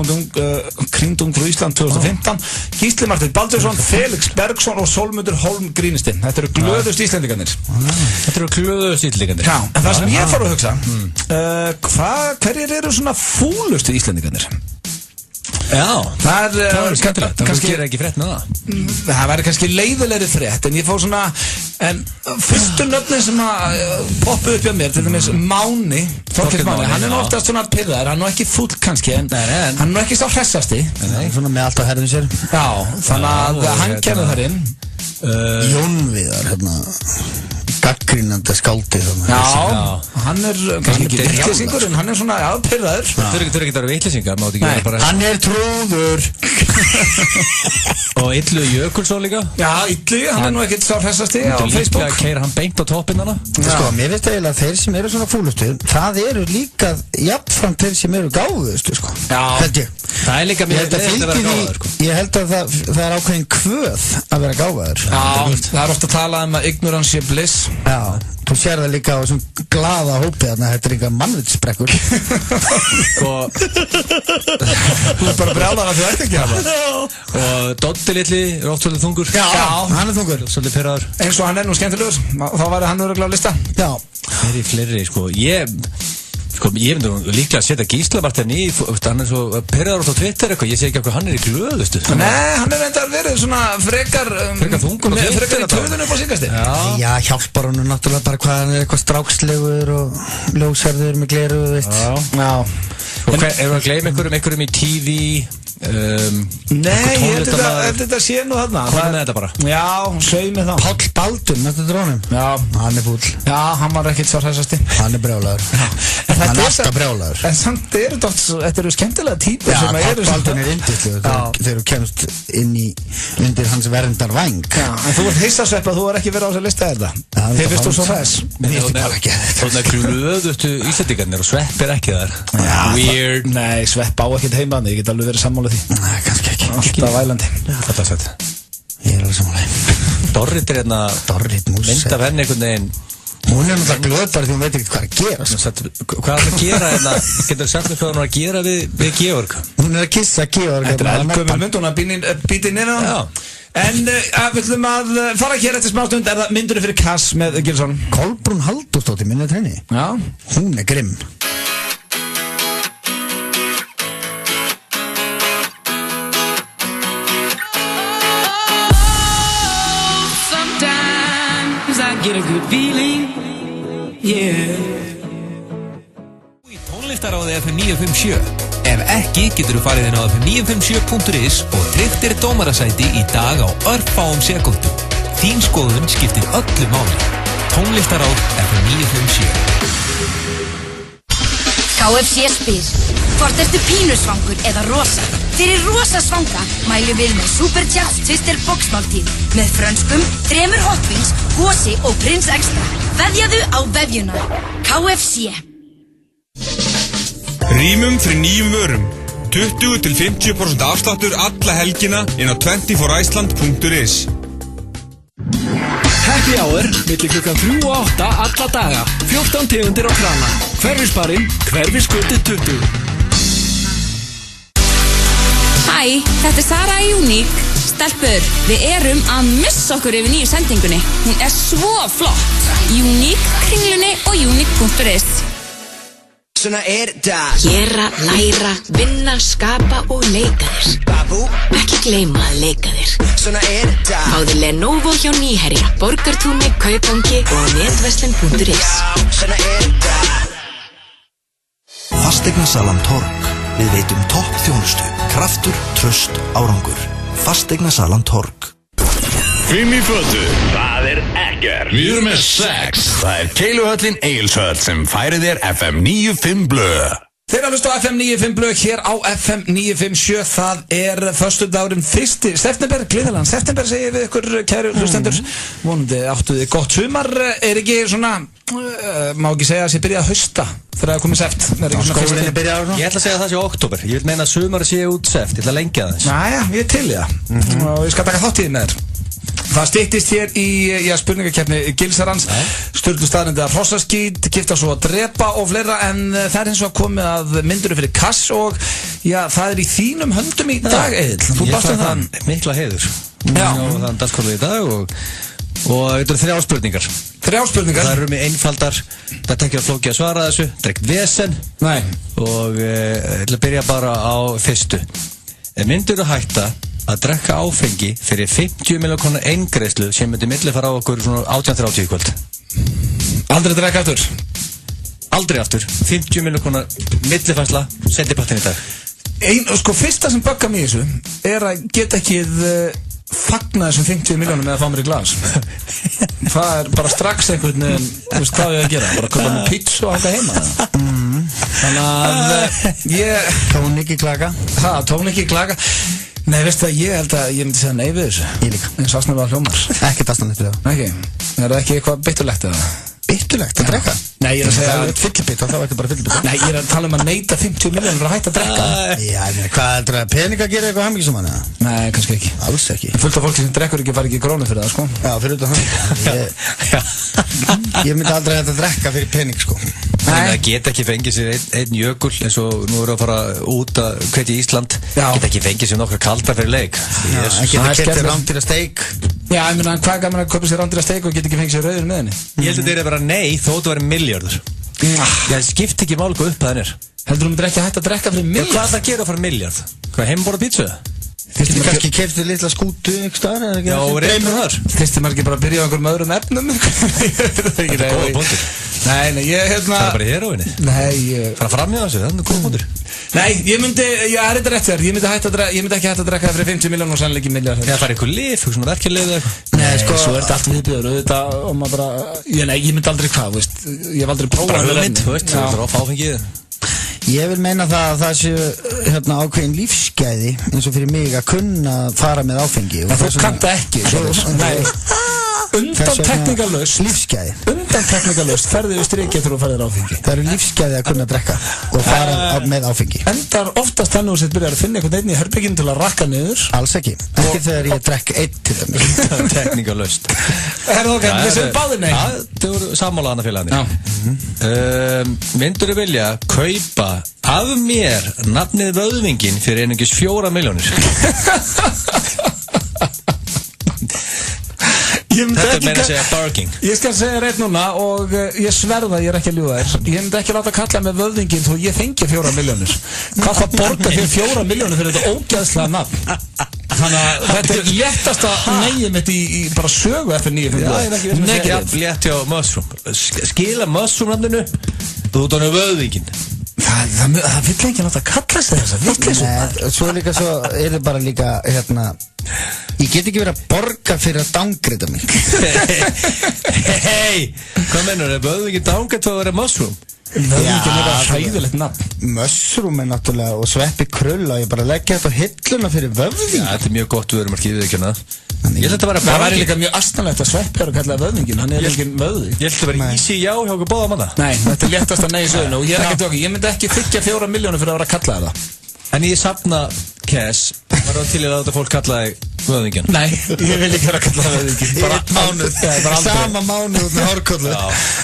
Speaker 1: kringdung frá Ísland 2015, Gísli Marteinn Baldursson, Felix Bergsson og Sólmundur Hólm Grínisti. Þetta eru glöðust Íslendingarnir.
Speaker 3: Þetta eru glöðust Íslendingarnir.
Speaker 1: Já, en það sem ég fór að hugsa, hverjir eru svona fúlustu Íslendingarnir?
Speaker 3: Já,
Speaker 1: það er
Speaker 3: skemmtilegt. Það gerir ekki frétt með það.
Speaker 1: Það væri kannski leiðilegri frétt, en ég fór svona fyrstu nöfnin sem að poppa upp hjá mér, til dæmis Máni, Þorkell Máni, hann er nú oftast svona pirraður, hann er nú ekki fúll kannski, en hann er nú ekki sá hressasti.
Speaker 2: Svona með allt á herðum sér.
Speaker 1: Já, þannig að hann kemur þar inn.
Speaker 2: Jón Viðar, hérna gaggrínandi skáldið.
Speaker 1: Já, hann er kannski ekki vitleysingur, en hann er svona pirraður.
Speaker 3: Þú er ekki að vera vitleysingar, mátt ekki vera bara...
Speaker 2: Hann er trúður.
Speaker 3: Og Illu Jökulsson líka.
Speaker 1: Já, Illu, hann er nú ekkert sá hressasti á Facebook.
Speaker 3: Líka keyra hann beint á toppinn hana.
Speaker 2: Sko, mér finnst eiginlega þeir sem eru svona fúlustu, það eru líka jafnframt þeir sem eru gáðustu, sko.
Speaker 1: Já.
Speaker 2: Held ég.
Speaker 3: Það er líka mjög leiðilegt að vera gáðaður, sko.
Speaker 2: Ég held að það er ákveðin kvöð að vera gáðaður.
Speaker 1: Já, það er ofta að tala um að ignorance is bliss.
Speaker 2: Já, þú sér það líka á svona glaða hópi þarna, þetta er eitthvað mannvitsbrekkur.
Speaker 3: Sko,
Speaker 1: þú er bara brjálar að þú ert ekki að það.
Speaker 3: Og Doddi litli er oft svolítið þungur.
Speaker 1: Já, hann er þungur.
Speaker 3: Svolítið pirraður.
Speaker 1: Eins og hann er nú skemmtilegur, þá væri hann örugglega á lista.
Speaker 2: Já.
Speaker 3: Það er fleiri, sko, ég myndi líklega að setja Gísla Marteinn í, hann er svo pirraður á Twitter eitthvað, ég sé ekki hvað hann er í glöðustu.
Speaker 1: Nei, hann er reyndar verið svona frekar
Speaker 3: þungur og
Speaker 1: frekar í töðun upp á síkasti.
Speaker 2: Já, hjálpar hann náttúrulega bara hvað hann er eitthvað strákslegur og ljósarður með gleru, veist.
Speaker 1: Já.
Speaker 3: Og ef við að gleyma einhverjum í TV
Speaker 1: Nei, ég held þetta sé nú þarna.
Speaker 3: Hvað með þetta bara?
Speaker 1: Já, sveið með það.
Speaker 2: Páll Baldur, nættu drónum.
Speaker 1: Já.
Speaker 2: Hann fúll.
Speaker 1: Já, hann var ekkert svo hressasti.
Speaker 2: Hann brjálaður. Hann alltaf brjálaður.
Speaker 1: En samt þetta eru skemmtilega típur sem eru.
Speaker 2: Já, Páll Baldur indislegur þegar þú kemst undir hans verndar væng.
Speaker 1: Já, en þú ert hissasvepp að þú er ekki verið á þess að lista þetta. Þið finnst þú svo hress.
Speaker 2: Mér finnst bara ekki þetta.
Speaker 3: Svona glöðustu Íslendingarnir og Svepp ekki þar.
Speaker 1: Weird. Nei, Svepp á ekkert heima, ég get alveg verið sammála því.
Speaker 2: Nei, kannski ekki.
Speaker 1: Alltaf vælandi.
Speaker 3: Þetta sætt.
Speaker 2: Ég alveg sammála.
Speaker 3: Dorrit hérna
Speaker 2: Dorrit mús.
Speaker 3: Mynd af henni einhvern veginn.
Speaker 2: Hún náttúrulega glöðbar því hún veit ekki hvað að gera.
Speaker 3: Hvað er að gera hérna? Getur þú sagt mér hvað hún er að gera við Georg?
Speaker 2: Hún er að kissa Georg.
Speaker 1: Þetta er eldgömmul mynd, hún er að býta inn á hann. En við ætlum að fara hér eftir smá stund. Er það myndunni fyrir Kass með Gilsson?
Speaker 2: Kolbrún Halldórsdóttir, minni þetta henni.
Speaker 1: Já.
Speaker 2: Hún er grimm.
Speaker 11: Get a good feeling, yeah. Í tónlistaráði FM 957. Ef ekki getur þú farið inn á fm957.is og tryggt dómarasæti í dag á örfáum sekúndum. Þín skoðun skiptir öllu máli. Tónlistaráð FM 957.
Speaker 12: KFC spyr, hvort ertu pínusvangur eða rosa? Fyrir rosa svanga mælum við með Superchat Twister boxmáltíð með frönskum, 3 hotwings, gosi og prins extra. Veðjaðu á vefjuna. KFC.
Speaker 13: Rýmum fyrir nýjum vörum. 20-50% afsláttur alla helgina inn á 24iceland.is.
Speaker 8: Happy hour, milli klukkan 3 og 8 alla daga. 14 tegundir á krana. Hverfisbarinn, Hverfisgötu 20.
Speaker 14: Hæ, þetta er Sara í Unique. Stelpur, við erum að missa okkur yfir nýju sendingunni. Hún er svo flott. Unique, kringlunni og unique.is.
Speaker 15: Svona þetta.
Speaker 16: Gera, læra, vinna, skapa og leika þér.
Speaker 15: Babú.
Speaker 16: Ekki gleyma að leika þér.
Speaker 15: Svona þetta.
Speaker 16: Fáðu Lenovo hjá Nýherja, Borgartúni, Kaupangi og netverslun.is.
Speaker 15: Svona þetta.
Speaker 17: Fasteignasalan Torg. Við veitum topp þjónustu, kraftur, tröst, árangur. Fasteignasalan Torg.
Speaker 10: 5 í fötu, það er ekkert. Við erum með 6. Það er Keiluhöllin Egilshöll sem færir þér FM 95 blöð.
Speaker 1: Þeir að hlusta á FM 95 blöð hér á FM 957. Það er föstudagurinn 1. september, gleðilegan september segir við ykkur kæru hlustendur. Vonandi áttu þið gott sumar. Er ekki svona, má ekki segja að sé byrjað að hausta þegar það komið seft?
Speaker 2: Skólinni byrjað á.
Speaker 3: Ég ætla að segja að það sé oktober. Ég vil meina að sumar sé út seft. Ég ætla að lengja það.
Speaker 1: Næja, ég er til í það. Og ég skal taka þátt í því með þér. Það styttist hér í spurningakeppni Gilsarans. Sturlu staðrindi að hrossaskít, gifta svo að drepa og fleira. En það er eins og að komið að myndur fyrir Kass. Og já, það er í þínum höndum í dag, Egill. Þú bast um það.
Speaker 3: Mikla heiður.
Speaker 1: Já.
Speaker 3: Og það er dagskóla í dag og þetta eru 3 spurningar.
Speaker 1: 3 spurningar?
Speaker 3: Það eru með einfaldar. Það er ekki að flóki að svara þessu. Það er ekkert vesen.
Speaker 1: Nei.
Speaker 3: Og ég ætla að byrja bara á fyrstu. Myndur þú hætta að drekka áfengi fyrir 50 milljón krónar eingreiðslu sem myndi milli fara á okkur svona 18:30 í kvöld?
Speaker 1: Aldrei drekka aftur?
Speaker 3: Aldrei aftur. 50 milljón krónar millifærsla, sendi partinn í dag.
Speaker 1: Sko, fyrsta sem böggar mig í þessu er að geta ekki fagna þessum 50 miljónum með að fá mér í glas. Það er bara strax einhvern veginn, þú veist hvað ég að gera, bara köpa mér pizza og hanga heima. Þannig að ég...
Speaker 2: Tónik í klaka.
Speaker 1: Tónik í klaka. Nei, veistu það, ég held að ég myndi segja nei við þessu.
Speaker 2: Ég líka.
Speaker 1: En svo aðsnöfum hljómar.
Speaker 2: Ekkert aðstæðanlegt við það.
Speaker 1: Ekki? Er það ekki eitthvað biturlegt eða?
Speaker 2: Biturlegt að drekka?
Speaker 1: Nei, ég er að segja...
Speaker 2: Það er fyllibita, þá er þetta bara fyllibita.
Speaker 1: Nei, ég er að tala um að neita 50 miljónur að hætta að drekka.
Speaker 2: Já, hvað heldur það að peninga gerir eitthvað hamingju saman eða?
Speaker 1: Nei, kannski ekki.
Speaker 2: Alls ekki.
Speaker 1: Fullt af fólki sem drekkur ekki fara ekki krónu fyrir það, sko.
Speaker 2: Já, fyrir það. Ég myndi aldrei hætta að drekka fyrir pening, sko.
Speaker 3: Það geta ekki fengið sér einn jökul eins og nú eru að fara út að hvetja Ísland. Geta ekki fengið sér nokkra kalda fyrir leik.
Speaker 2: Geta kert sér rándýra steik.
Speaker 1: Já, ég meina, hvað gaman að kaupa sér rándýra steik og geta ekki fengið sér rauður með henni?
Speaker 3: Ég held að þetta er bara nei þó þú væri milljarður. Það skipt ekki máli hvað upp það er.
Speaker 1: Heldur þú myndir ekki að hætta að drekka fyrir miljard?
Speaker 3: Hvað er það að gera fyrir miljard? Hvað, heimborða pítsu?
Speaker 2: Þú kannski keftu litla skútu einhver staðar eða ekki?
Speaker 3: Já, og reymur þar.
Speaker 1: Fyrstum maður ekki bara að byrja á einhverjum öðrum efnum?
Speaker 3: Þetta er góða punktur.
Speaker 1: Nei, ég
Speaker 3: Það er bara í heroinni.
Speaker 1: Nei,
Speaker 3: fara fram í þessu, það er góða punktur.
Speaker 1: Nei, ég er þetta rétt þér. Ég myndi ekki hægt að drekka það fyrir 50 miljónir og sannleik í milljar.
Speaker 3: Já, það er einhver lif, hugsa maður verkeflið eða eitthvað.
Speaker 1: Nei, sko, svo er þetta allt viðbjöður auðvitað og maður bara, ég myndi aldrei hvað, veist, ég hef aldrei prófað
Speaker 3: bara hugmynd, veist, það er of áfengið.
Speaker 2: Ég vil meina það að það séu ákveðin lífsgæði eins og fyrir mig að kunna fara með áfengi.
Speaker 1: En þú kannt ekki, nei. Undantekningarlaust
Speaker 2: lífsgæði.
Speaker 1: Undantekningarlaust ferðu við strikið þegar þú ferðir áfengi.
Speaker 2: Það eru lífsgæði að kunna drekka og fara með áfengi.
Speaker 1: Endar oftast þannig að þú byrjar að finna einhvern veginn í herbygginu til að rakka niður.
Speaker 2: Alls ekki. Ekki þegar ég drekk einn til þeim.
Speaker 3: Undantekningarlaust.
Speaker 1: Herðu ok, við sem báðir nei.
Speaker 3: Já, þau voru sammála hana félagni. Myndur þú vilja kaupa af mér nafnið Vöðvinginn fyrir einungis 4 milljónir? Þetta er meira að segja barking.
Speaker 1: Ég skal segja reitt núna og ég sverða að ég er ekki að ljúga þér. Ég myndi ekki láta kalla með Vöðvinginn þó ég fengi 4 milljónir. Hvað það borga fyrir 4 milljónir fyrir þetta ógeðslega nafn? Þannig að þetta er léttasta negið mitt í bara sögu eftir 9-5.
Speaker 3: Já, ég er ekki verið að segja létt hjá Mushroom. Skila Mushroom nafninu út á Vöðvinginn.
Speaker 1: Það vill ekki nátt að kalla sig þess að vittlisum.
Speaker 2: Nei, svo líka svo er það bara líka ég get ekki verið að borga fyrir að downgreita mig.
Speaker 3: Hei, hvað mennur, er Vöðvinginn downgrade fyrir að vera Mushroom?
Speaker 1: Vöðvinginn er bara hræðilegt nafn.
Speaker 2: Mushroom er náttúrulega og Sveppi Krull og ég bara leggja þetta á hilluna fyrir Vöðvinginn.
Speaker 3: Já, þetta er mjög gott vörumarkið við ekki hana. Ég held að vera
Speaker 1: það væri líka mjög astanlegt að Sveppi er að kalla Vöðvinginn, hann er ekki Vöðvi.
Speaker 3: Ég held að vera easy já hjá okkur báða manna.
Speaker 1: Nei, þetta er léttast að nei í söguna og ég er ekki tóki, ég myndi ekki þykja 4 milljónir fyrir að vera að kalla það.
Speaker 3: En ég safna cash, var það til að láta fólk kalla þig Vöðvinginn?
Speaker 1: Nei, ég vil ekki vera að kalla það Vöðvinginn.
Speaker 2: Bara mánuð, sama mánuð út með hárkollu.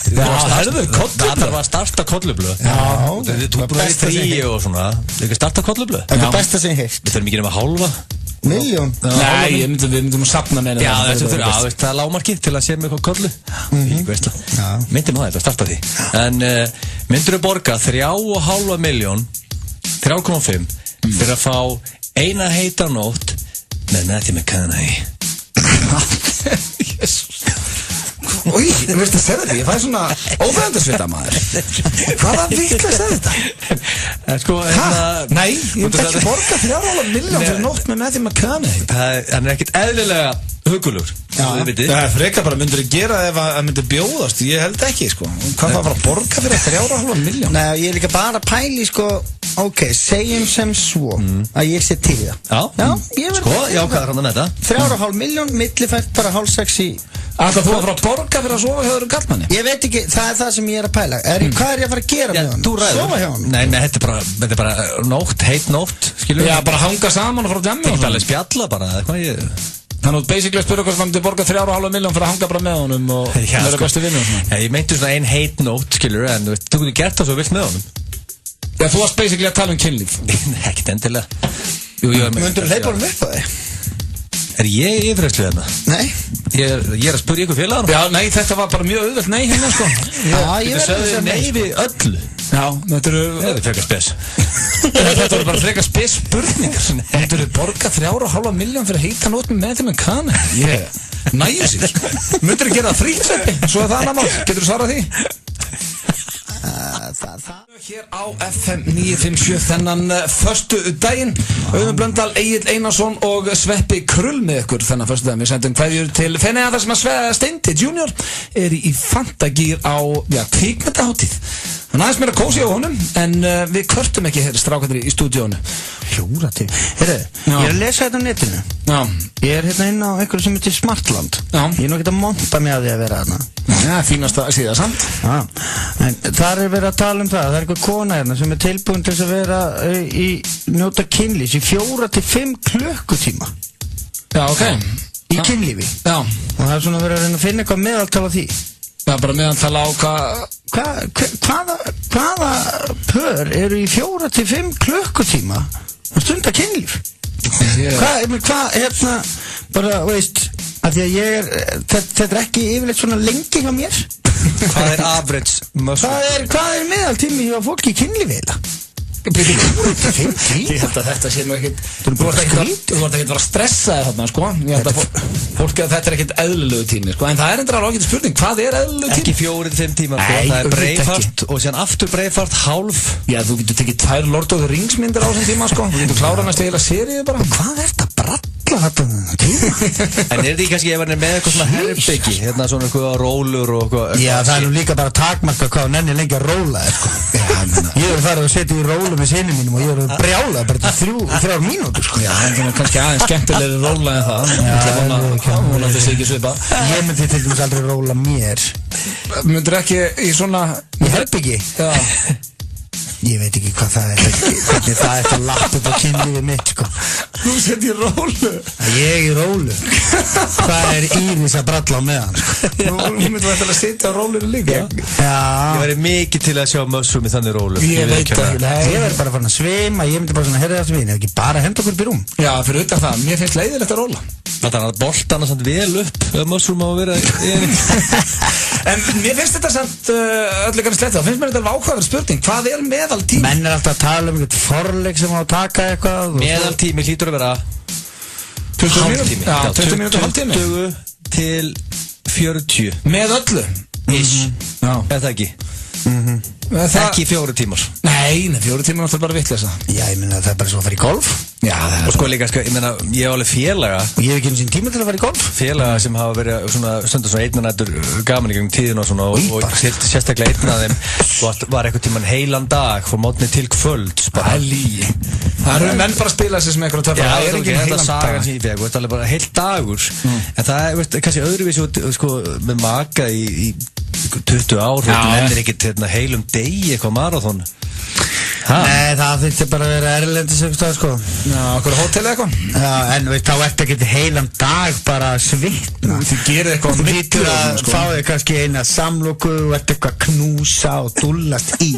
Speaker 3: Það var að starta kollublöð. Þú er búin að vera í 3 og svona. Það er ekki að starta kollublöð.
Speaker 2: Það er besta sem ég heilt.
Speaker 3: Við þurfum ekki nema hálfa.
Speaker 2: Miljón?
Speaker 1: Nei, við myndum að safna með
Speaker 3: það. Já, það er lágmarkið til að sé með eitthvað kollu. Myndum það, þetta starta því. En myndur þú borga 3,5 miljón 3,5 fyrir að fá eina heita nótt með Matthew McConaughey.
Speaker 1: Jésús. Új, þú veist að segja þetta, ég fæði svona ófæðandasvita maður. Hvaða vitlaust er þetta?
Speaker 3: Sko,
Speaker 1: nei, ég myndi ekki borga 3,5 miljón fyrir nótt með Matthew McConaughey.
Speaker 3: Hann er ekkert eðlilega hugulur.
Speaker 1: Það er frekar bara myndur að gera ef að myndi bjóðast, ég held ekki sko. Hvað það var að borga fyrir 3,5 miljón?
Speaker 2: Nei, ég er líka bara að pæli sko, ok, segjum sem svo að ég sé til það.
Speaker 3: Já, ég ákvæður hann að þetta.
Speaker 2: 3,5 miljón, millifært bara 5-6 í.
Speaker 1: Alltaf þú að fara að borga fyrir að sofa hjá þér kallmanni?
Speaker 2: Ég veit ekki, það er það sem ég er að pæla. Hvað er ég að fara að gera með hann? Sofa hjá hann?
Speaker 3: Nei, þetta er bara nótt, heit nótt, skilur.
Speaker 1: Já, bara hanga saman og fara að djamma.
Speaker 3: Það er alveg spjalla bara, hvað ég...
Speaker 1: Þannig að basically að spyrja hvort það myndi borga 3,5 miljón fyrir að hanga bara með honum og vera bestu vinnu.
Speaker 3: Ég meinti svona ein heit nótt, skilur, en þú getur gert það svo vilt með honum.
Speaker 1: Já, þú varst basically að tala um kynlíf.
Speaker 3: Ekkert endilega.
Speaker 2: Myndur þú hleypa honum upp á þig?
Speaker 3: Er ég yfirreyslu hérna?
Speaker 2: Nei.
Speaker 3: Ég er að spyrja ykkur félagar.
Speaker 1: Já, nei, þetta var bara mjög auðvelt nei hérna, sko.
Speaker 2: Ég
Speaker 3: verður að segja nei við öllu.
Speaker 1: Já, þetta eru...
Speaker 3: Það er frekar spes.
Speaker 1: Þetta eru bara frekar spes spurningar. Myndur þú borga 3,5 miljón fyrir að heita nót með Matthew McConaughey? Ég nægir sér. Myndur þú gera það frýtt, Sveppi? Svo er það annar mál. Getur þú svarað því? Hér á FM 957 þennan föstu daginn. Auðun Blöndal, Egill Einarsson og Sveppi Krull með ykkur þennan föstu daginn. Við sendum kveðjur til Feneyja þar sem að Steindi Junior er í fantagýr á kvikmyndahátíð. Hann aðeins meira kósi á honum en við kvörtum ekki hér strákarnir í stúdíónu.
Speaker 2: Hjóra til. Heyrðu, ég er að lesa þetta á netinu.
Speaker 1: Já.
Speaker 2: Ég er hérna inn á einhverju sem heitir Smartland.
Speaker 1: Já.
Speaker 2: Ég er nú ekki að monta mig að því að vera þarna.
Speaker 1: Já, fínast að síða samt.
Speaker 2: Já. En þar er verið að tala um það. Það er einhver kona hérna sem er tilbúin til að vera í njóta kynlífs í 4-5 klukkutíma.
Speaker 1: Já, ok.
Speaker 2: Í kynlífi.
Speaker 1: Já.
Speaker 2: Og það er svona verið að reyna að finna eitthvað meðaltal á því.
Speaker 1: Já, bara meðaltal á
Speaker 2: hvaða pör eru í 4-5 klukkutíma að stunda kynlíf? Hvað, hérna, bara, veist, að því að þetta er ekki yfirleitt svona lengi hjá mér.
Speaker 3: Hvað er average muscle?
Speaker 2: Hvað er meðaltími hjá fólki í kynlífi eða?
Speaker 1: Ég held að þetta sé nú ekkert Þú vart ekkert að vera stressaði þarna sko Ég held að fólk að þetta ekkert eðlilegu tími sko En það endur alveg ekki spurning Hvað eðlilegu tími?
Speaker 3: Ekki 4-5 tímar sko Það Braveheart og síðan aftur Braveheart hálf
Speaker 1: Já, þú getur tekið 2 Lord of the Rings myndir á þessum tíma sko Þú getur klárað næstu heila seríu bara
Speaker 2: Hvað er þetta bralla þetta?
Speaker 3: En þetta kannski ef hann með eitthvað svona herbyggi Hérna svona eitthvað rólur og eitthvað
Speaker 2: Já, það nú líka bara takmarka hvað nenni lengi að róla sko. Ég hef farið að setja í rólu með sinni mínum og ég hef brjálað bara til 3 mínútur sko.
Speaker 1: Já, en það er kannski aðeins skemmtilegri róla en það Já, vonandi sé ekki svipa
Speaker 2: Ég myndi til dæmis aldrei róla mér
Speaker 1: Myndir ekki í svona
Speaker 2: Í herbyggi? Já Ég veit ekki hvað það er Hvernig það er að lappa upp á kynlífið mitt sko.
Speaker 1: Þú sett í rólu
Speaker 2: Ég í rólu Það er Íris að bralla á meðan sko.
Speaker 1: Þú myndir að setja á rólinu líka
Speaker 2: Já
Speaker 3: Ég væri mikið til að sjá Mushroom í þannig rólu
Speaker 2: Ég veit ekki Ég verði bara farin að svima Ég myndi bara svona herrið aftur mín Ég hef ekki bara henda okkur upp í rúm
Speaker 1: Já, fyrir utan það Mér finnst leiðilegt að róla
Speaker 3: Þannig að boltana samt vel upp Mushroom á að vera
Speaker 1: En mér finnst þetta samt öllu kannski slett Það finnst mér þetta alveg áhugaverð spurning Hvað er meðaltími?
Speaker 2: Menn er alltaf að tala um eitthvað forleik sem á að taka eitthvað
Speaker 3: Meðaltími hlýtur að vera
Speaker 1: 20 mínútur? Já, 20 mínútur hálftími
Speaker 3: 20 til 40
Speaker 1: Með öllu?
Speaker 3: Já Eða ekki Ekki 4 tímar
Speaker 1: Nei, 4 tímar er alltaf bara vitleisa
Speaker 2: Já, ég meina það er bara svo að fara í golf
Speaker 1: Já,
Speaker 3: og sko líka, ég meina, ég hef alveg félaga
Speaker 2: Og ég hef ekki einu sín tíma til að fara í golf
Speaker 3: Félaga sem hafa verið svona stundum svona einnanættur gaman í gegnum tíðin og svona og sérstaklega einn af þeim og var eitthvað tíman heilan dag fór mótni til kvölds bara
Speaker 1: Hæli Það eru menn bara að spila þessi sem eitthvað töfra
Speaker 3: Það er ekki heilan dag Það er alveg bara heilt dagur En það er kannski öðruvísi sko með maka í 20 ár Þú nefnir ekkert heilum degi eitthvað marathon
Speaker 2: Nei, það þurfti bara að vera erlendis eitthvað sko
Speaker 1: Já, okkur hótel eitthvað
Speaker 2: Já, en veist, þá ert ekki heilan dag bara að svitna
Speaker 1: Þið gerir eitthvað
Speaker 2: Þú hlýtur að fá þig kannski eina samloku og ert eitthvað að knúsa og dúllast í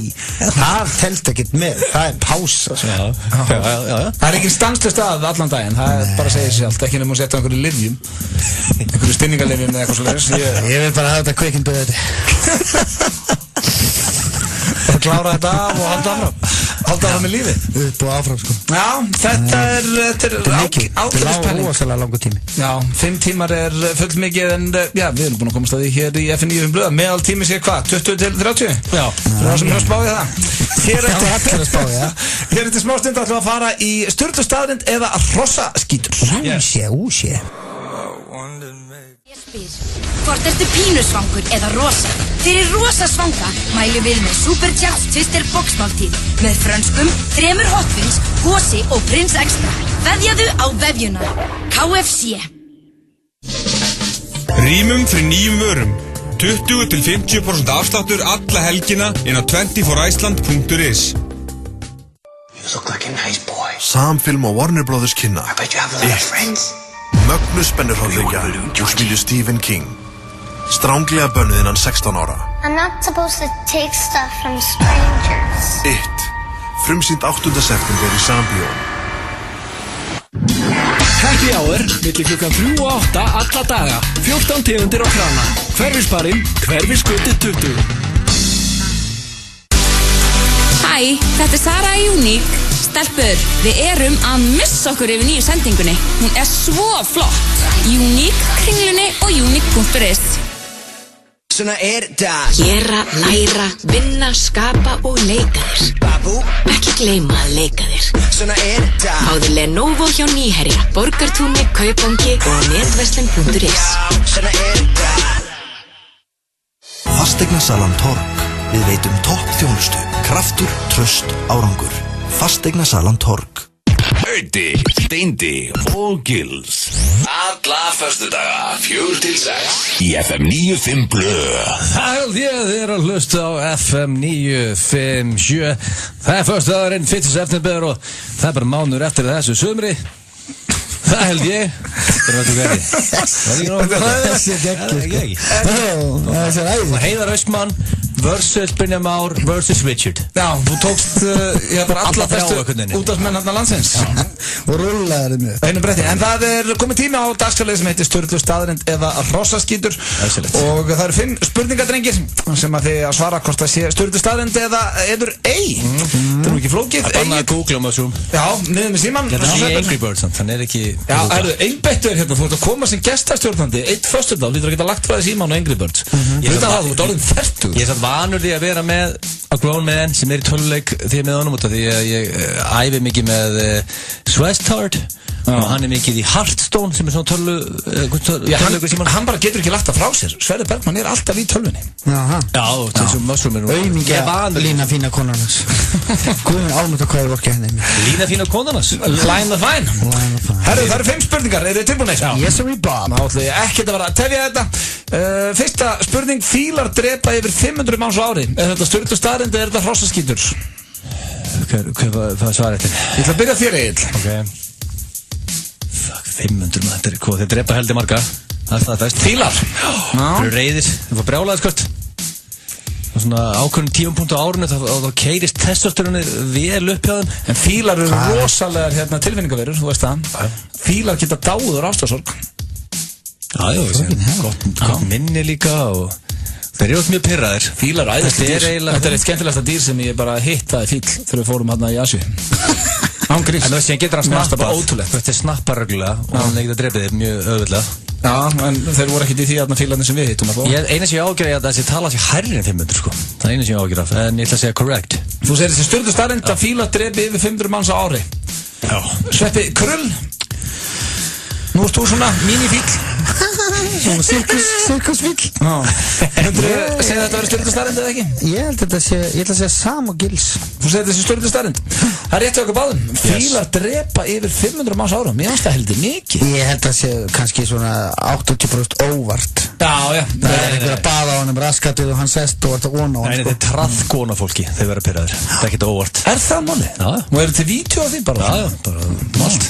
Speaker 2: Það telst ekkert með, það er pása
Speaker 3: Já.
Speaker 1: Það er ekki stanslust að allan daginn Það er bara að segja sér allt, ekki nefnum að setja einhverju livjum Einhverju spinningalivjum eða eitthvað svolítið
Speaker 2: Ég vil bara hafa þetta kvikindi
Speaker 1: Bara klára þetta af og halda áfram með lífið
Speaker 2: Upp og áfram sko
Speaker 1: Já, þetta er
Speaker 2: ákveðispenning Rósalega langur tími
Speaker 1: Já, 5 tímar er full mikið en já, við erum búin að komast að því hér í FN9 blöða Meðal tími sé hvað, 20 til 30? Já Það sem er að spáði það Hér eftir smástund ætlum við að fara í sturlu staðrind eða hrossaskítur
Speaker 2: Úsé
Speaker 12: Hvort ertu pínusvangur eða rosa? Fyrir rosa svanga mælum við með Super Jazz Twister boxmáltíð með frönskum, 3 Hot Wings, Gosi og Prince Extra. Veðjaðu á vefjuna. KFC.
Speaker 13: Rýmum fyrir nýjum vörum. 20 til 50% afsláttur alla helgina inn á 24iceland.is.
Speaker 15: You look like a nice boy.
Speaker 17: Samfilm og Warner Brothers kynna
Speaker 15: I bet you have a lot of friends.
Speaker 17: Mögnu spennurhóðleikja úr smíðu Stephen King Stránglega bönnuð innan 16 ára
Speaker 18: I'm not supposed to take stuff from strangers.
Speaker 17: It Frumsýnt 8. september í Sambíó
Speaker 8: Happy Hour, milli klukkan 3 og 8 alla daga 14 tegundir á krana Hverfisbarinn, Hverfisgötu 20
Speaker 14: Hæ, þetta er Sara í Unique. Stelpur, við erum að missa okkur yfir nýju sendingunni. Hún er svo flott. Unique, kringlunni og unique.is.
Speaker 15: Svona er þetta.
Speaker 16: Gera, læra, vinna, skapa og leika þér.
Speaker 15: Babu.
Speaker 16: Ekki gleyma að leika þér.
Speaker 15: Svona er þetta.
Speaker 16: Fáðu Lenovo hjá Nýherja, Borgartúni, Kaupangi og netverslun.is.
Speaker 15: Svona er þetta.
Speaker 17: Fasteignasalan Torg Við veitum topp þjónustu Kraftur, tröst, árangur Fasteignasalan Torg
Speaker 10: Auði, Steindi og Gils Alla föstudaga 4 til 6 Í FM 95 blöð
Speaker 3: Það held ég að þið eru að hlusta á FM 957 Það er föstudagurinn 1. september og það er bara mánuður eftir þessu sumri Það held ég Það er ekki
Speaker 2: Heiðar
Speaker 3: Heiðar Austmann versus Brynjar Már versus Richard.
Speaker 1: Já, þú tókst bara alla bestu útvarpsmenn hérna landsins
Speaker 2: og rullaði með
Speaker 1: einu bretti, en það komið tími á dagskrárlið sem heitir Sturlu staðreynd eða hrossaskítur og það eru 5 spurningadrengir sem að þið að svara hvort það sé Sturlu staðreynd eða eður ei. Það er nú ekki flókið.
Speaker 3: Það er bara að googla um þessum.
Speaker 1: Já, niður með síman.
Speaker 3: Það er Angry Birds, þannig er ekki.
Speaker 1: Já, einbeittur hérna, þú ert að koma sem gestastjórnandi eitt föstudag, þú lítur að geta lagt frá þess síman og Angry Birds. Þú veit að þú ert orðin 40.
Speaker 3: Ég er satt vanur því að vera með að grown man sem er í töluleik því með honum út af því að ég æfi mikið með Swestard og hann er mikið í Hearthstone sem er svona töluleikur síman.
Speaker 1: Hann bara getur ekki lagt það frá sér. Sverrir Bergman er alltaf í tölvunni.
Speaker 3: Já, þessum mushroomir nú.
Speaker 2: Auðmingja Lína fína konarnas. Guðminn álmut að hvað er vorkið henni.
Speaker 3: Lína fína konarnas?
Speaker 1: Line of Fine. Herru, það eru 5 spurningar. Eru þið tilbúinir?
Speaker 2: Yes, sir, Bob.
Speaker 1: Þá ætla ég ekkert að vera að tefja þetta. Fyrsta spurning, fílar drepa yfir 500 manns á ári. Er þetta Sturlu staðreynd eða er þetta hrossaskítur?
Speaker 3: Hvað svarar þetta?
Speaker 1: Ég ætla að byrja þér, Egill.
Speaker 3: Ok. Fuck, 500 mann, þetta er hvað, þeir drepa heldur marga. Það er það best.
Speaker 1: Fílar?
Speaker 3: Þeir eru reyðir, þeir fá brjálaði skort. Og svona ákveðnum tímapunkt á árinu þá keirist testosteroni vel upp hjá þeim.
Speaker 1: En fílar eru rosalegar tilfinningaverur, þú veist það. Fílar geta dáður ástarsorg.
Speaker 3: Já, gott minni líka og þeir eru mjög pirraðir.
Speaker 1: Fílar eru æðislega dýr. Þetta er eitt skemmtilegasta dýr sem ég bara hittaði fíl þegar við fórum hérna í Asju. Án grís.
Speaker 3: En þessi getur að snappa ótrúlegt. Þetta snappa reglulega og hann ekkert að drepa þig mjög auðvitað.
Speaker 1: Já, en þeir voru ekkert í því að fílarnir sem við hittum alltaf.
Speaker 3: Eina sem ég ágjör að þessi tala sér hærri en 500 sko. Það er eina sem ég ágjör af, en ég ætla að segja correct.
Speaker 1: Þú segir þessi Sturlu staðreynd að fílar drepi yfir 500 manns á ári.
Speaker 3: Já.
Speaker 1: Sveppi, krull. Nú erst þú svona mini-fíl.
Speaker 2: Svona sirkusfíl.
Speaker 1: Já. Myndur þú segja þetta að vera Sturlu staðreynd eða ekki?
Speaker 2: Ég ætla að segja Sam og Gils.
Speaker 1: Þú segir þessi Sturlu staðreynd. Það er rétt hjá okkur báðum. Fílar drepa yfir 500 manns á ári. Mér finnst það heldur mikið.
Speaker 2: Ég held að sé kannski svona 80% óvart.
Speaker 1: Já.
Speaker 2: Það er einhver að baða á hann raskatið og hann sest og ert að vona á hann.
Speaker 3: Nei, þetta er traðkona fólki, þeir vera pirraðir. Það er ekkert óvart.
Speaker 1: Er það máli?
Speaker 3: Já.
Speaker 1: Og eru til vídeo af því bara?
Speaker 3: Já, bara allt.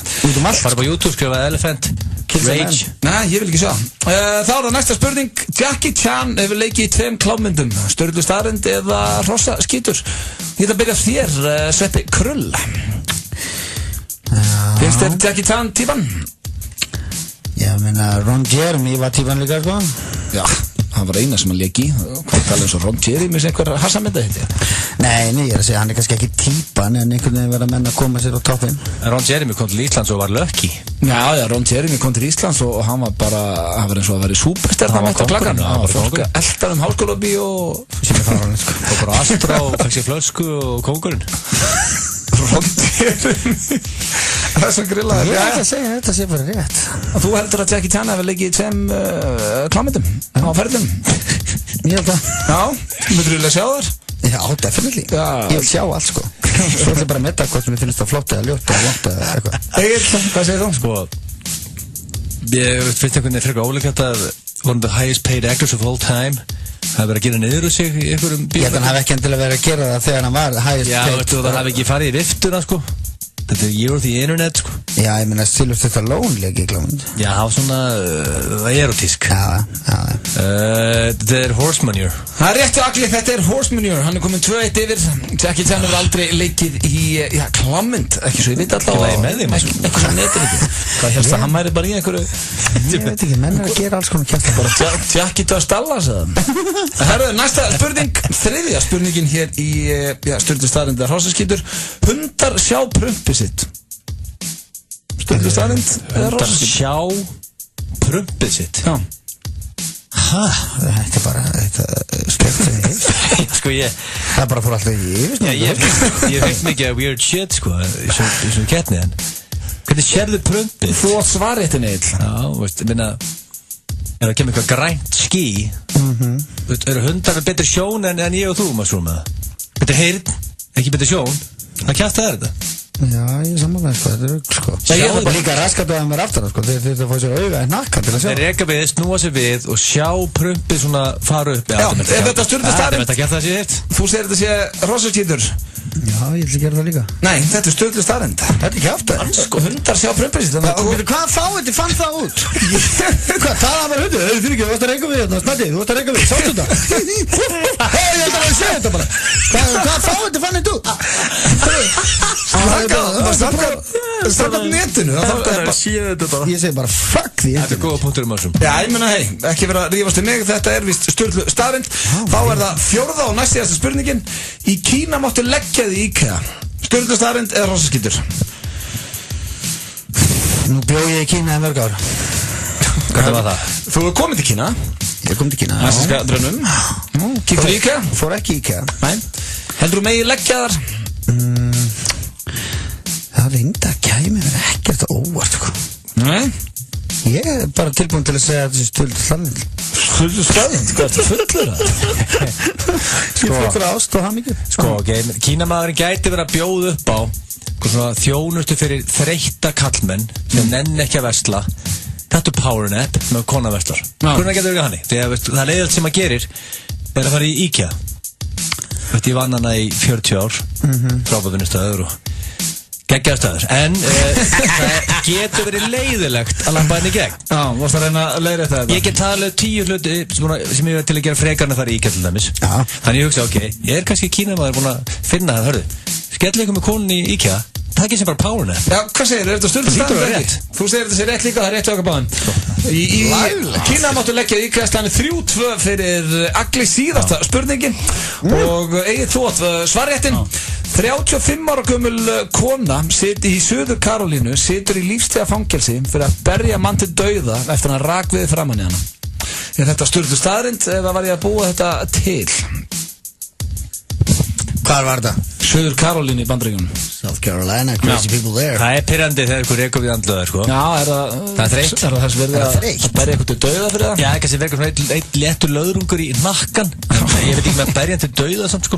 Speaker 3: Bara på YouTube skrifa Elephant Rage.
Speaker 1: Nei, ég vil ekki sjá. Þá er það næsta spurning. Jackie Chan hefur leikið í 2 klámyndum. Sturlu staðreynd eða hrossaskítur? Ég ætla að byrja þér, Sveppi, krull. Finnst þér Jackie Chan típan?
Speaker 2: Já, meina, Ron Jeremy var típan líka, sko.
Speaker 1: Já, hann var eina sem hann leik í. Hvað tala eins og Ron Jeremy sem einhver hassamynda hitt?
Speaker 2: Nei, ég er að segja, hann er kannski ekki típan en einhvern veginn verða menn að koma sér á toppinn.
Speaker 3: Ron Jeremy kom til Íslands og var Lucky.
Speaker 1: Já, Ron Jeremy kom til Íslands og hann var bara, hann var eins og að vera súperstjarna mætt á klakkan. Hann var fólk að elda háskólabí og...
Speaker 3: sem er faran, sko. Og bara Astra og fekk sér flösku og kóngurinn.
Speaker 1: Ron Jeremy. Það er svo grillaður.
Speaker 2: Ég ætla að segja, þetta sé bara rétt.
Speaker 1: Þú heldur að Jackie Chan hefur leikið í 2 klámyndum á ferðum?
Speaker 2: Ég held að.
Speaker 1: Já, myndur þú vilja sjá þar?
Speaker 2: Já, definitely. Ég vil sjá allt, sko. Svo ætla ég bara að metta hvort sem ég finnst það flott eða ljótt eða vont eða eitthvað.
Speaker 1: Egill, hvað segir þú?
Speaker 3: Sko, ég finnst einhvern veginn frekar ólíklegt að one of the highest paid actors of all time hafi verið að gera niður úr sig í einhverjum bíl.
Speaker 2: Ég held að hann hafi ekki endilega verið að gera það þegar hann var highest paid.
Speaker 3: Já, veistu, það hafi ekki farið í viftuna, sko. Þetta er year of the internet, sko.
Speaker 2: Já, ég meina Sylvester Stallone leik í klámynd.
Speaker 3: Já, svona erotísk.
Speaker 2: Já.
Speaker 3: Þetta er horse manure.
Speaker 1: Það er rétt og allir, þetta er horse manure. Hann er komin 2-1 yfir. Jackie Chan hefur aldrei leikið í klámynd. Ekki svo ég veit alltaf.
Speaker 3: Ekki lagi með þeim.
Speaker 1: Ekki svo netur ekki. Hvað helst að hann væri bara í einhverju?
Speaker 2: Ég veit ekki, menn er að gera alls konar kjæft.
Speaker 1: Bara Jackie Does Dallas eða? Herru, næsta spurning. Þriðja spurningin hér í Sturlu staðreynd eða hrossaskítur. Hundar sjá prumpi sitt. Sturlu staðreynd eða
Speaker 3: hundar sjá prumpið sitt?
Speaker 1: Já.
Speaker 2: Hæ? Þetta er bara,
Speaker 3: sko ég...
Speaker 2: Það bara fór alltaf í yfir.
Speaker 3: Ég fengt mikið weird shit, sko, í svona keppni, en... Hvernig sérðu prumpið?
Speaker 1: Þú átt svarið þetta neil.
Speaker 3: Já, veist, ég minna... Ef það kemur eitthvað grænt ský... Eru hundar með betri sjón en ég og þú, maður svo með það? Betri heyrn, ekki betri sjón. Það kjæft það þetta.
Speaker 2: Já, ég er samanlega, sko, þetta er rugl, sko. Ég er bara líka raskat að mér aftur, sko, þeir þurfa að fá sér auga en nakka til að sjá.
Speaker 3: Þeir reka við, snúa sér við og sjá prumpið svona fara upp.
Speaker 1: Já, ef þetta Sturlu staðreynd.
Speaker 3: Þetta gert það sér hitt.
Speaker 1: Þú segir þetta sé hrossaskítur.
Speaker 2: Já, ég ætla að gera það líka.
Speaker 1: Nei, þetta er stöðlu staðrend.
Speaker 2: Þetta er ekki aftur.
Speaker 1: Hundar sjá prumpisist.
Speaker 2: Hvað fáið fann það út? Hvað, talaði bara hundur? Þú fyrir ekki, þú varst að reyka við þetta, Snæddi, þú varst að reyka við, sáttu þetta? Hei, ég ætla að segja þetta bara. Hvað fáið fann þetta út?
Speaker 1: Stráka á netinu.
Speaker 2: Ég segi bara, fuck því.
Speaker 3: Þetta er góða punktur Össum.
Speaker 1: Já, ég meina, hei, ekki vera að rífast mig, þetta er víst stöðlu staðrend. Þá er það fjórða og næstíðasta spurningin. Í Kína máttu leggja þig í IKEA. Stöðlu staðrend eða rosaskítur?
Speaker 2: Nú bjó ég í Kína í mörg ár.
Speaker 3: Hvað var það?
Speaker 1: Þú hefur komið til Kína?
Speaker 2: Ég kom til Kína.
Speaker 1: Næsta drönnum. Kíktur í IKEA?
Speaker 2: Fór ekki í IKEA.
Speaker 1: Nei. Heldur þú megi leggja þar?
Speaker 2: Það reynda kæmi mér ekkert óvart, sko.
Speaker 1: Nei.
Speaker 2: Ég er bara tilbúin til að segja að þessi stöðlu staðrend.
Speaker 1: Stöðlu staðrend? Hvað er þetta fullur það?
Speaker 2: Ég fullur ást og hamingju.
Speaker 3: Sko, Kínamaðurinn gæti verið að bjóða upp á svona þjónustu fyrir þreytta kallmenn sem nenn ekki að versla. Þetta er powernap með konaverslar. Hvernig getur við hann í? Það leiðalt sem að gerir er að fara í IKEA. Ég vann hana í 40 ár, frábæðunustöður og geggjaðstöður. En það getur verið leiðilegt að lampa henni gegn.
Speaker 1: Já, varst að reyna að leiðrétta þetta?
Speaker 3: Ég get talið 10 hluti sem ég verið til að gera frekar en að fara í IKEA til dæmis. Þannig ég hugsa, ok, ég er kannski Kínamaður búin að finna það, hörðu, skellið ykkur með konunni í IKEA, það ekki sem bara powernap.
Speaker 1: Já, hvað segir þú? Er þetta stöðlu staðrend ekki? Þú segir þetta sé rétt líka, það er rétt hjá okkar báðum. Í Kína máttu leggja IKEA staðan 3-2 fyrir Agli síðasta spurningin og Egil Þótt svarréttin. 35 ára gömul kona í Suður Karolínu situr í lífstíða fangelsi fyrir að berja mann til dauða eftir að rak við framan í hana. Er þetta stöðlu staðrend eða var ég að búa þetta til?
Speaker 2: Hvar var þetta?
Speaker 1: Suður Karolínu í Bandaríkjunum.
Speaker 2: South Carolina, crazy people there.
Speaker 3: Það er pirrandi þegar ykkur rekur við andluðar, sko.
Speaker 1: Já, er það
Speaker 3: þreytt?
Speaker 1: Er það þess verið að berja ykkur til dauða fyrir það?
Speaker 3: Já, kannski verður svona eitt léttur löðrungur í nakkan. Ég veit ekki með að berja hann til dauða samt, sko.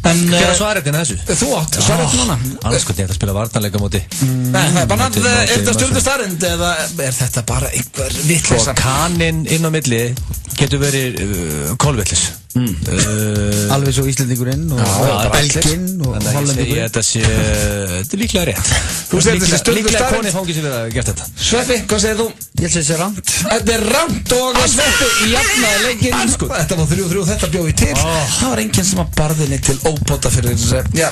Speaker 3: Hver er svarréttin þessu?
Speaker 1: Þú átt svarréttin núna.
Speaker 3: Annars sko, ég ætla að spila varnarleika móti.
Speaker 1: Nei, bara er þetta stöðlu staðrend eða er þetta bara einhver vitleysa?
Speaker 3: Sko, kaninn inn á milli getur verið kolvillis.
Speaker 2: Alveg svo Íslendingurinn og Belginn og Hollendingurinn.
Speaker 3: Þetta er líklega rétt.
Speaker 1: Þú segir þessi stöðlu
Speaker 3: líklega
Speaker 1: staðrend.
Speaker 3: konið fangir sem verið að gera þetta.
Speaker 1: Sveppi, hvað segir þú?
Speaker 2: Ég segi þessi rámt.
Speaker 1: Þetta er rámt og Sveppi jafnaði leikinn. Þetta var 3-3 og þetta bjóði til. Það var enginn sem að barði neitt til óbóta fyrir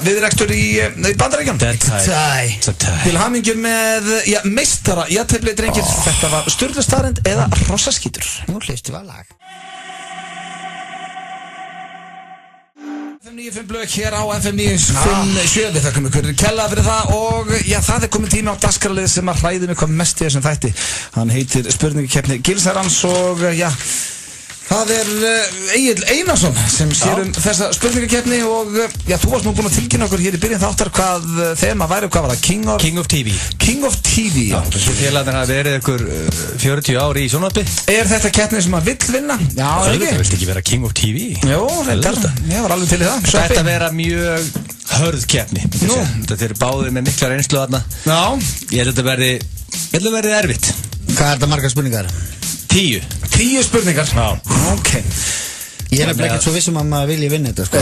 Speaker 1: viðrekstur í Bandaríkjunum. Til hamingju með meistara jafntefli drengir. Þetta var stöðlu staðrend eða rosaskítur.
Speaker 2: Nú hleystu var lag.
Speaker 1: 95 blöð hér á FM 957. Við þakkum ykkur kærlega fyrir það og það er komin tími á dagskrárlið sem að hræði mig hvað mest í þessum þætti. Hann heitir spurningakeppni Gilsarans og það er Egill Einarsson sem sér þessa spurningakeppni og þú varst nú búin að tilkynna okkur hér í byrjun þáttar hvað þema væri, hvað var það?
Speaker 3: King of TV.
Speaker 1: King of TV.
Speaker 3: Já, þessu félagarnir hafa verið ykkur 40 ári í sjónvarpi.
Speaker 1: Er þetta keppni sem að vill vinna? Já, ekki?
Speaker 3: Það vilt ekki vera King of TV.
Speaker 1: Jó, þetta var alveg til í það.
Speaker 3: Þetta vera mjög hörð keppni. Þetta er báðir með mikla reynslu þarna.
Speaker 1: Já.
Speaker 3: Ég held að þetta verði erfitt.
Speaker 2: Hvað er þetta margar spurningar?
Speaker 3: 10
Speaker 1: spurningar?
Speaker 3: Já.
Speaker 1: Ok.
Speaker 2: Ég er ekkert svo vissum að maður vilji vinna þetta, sko.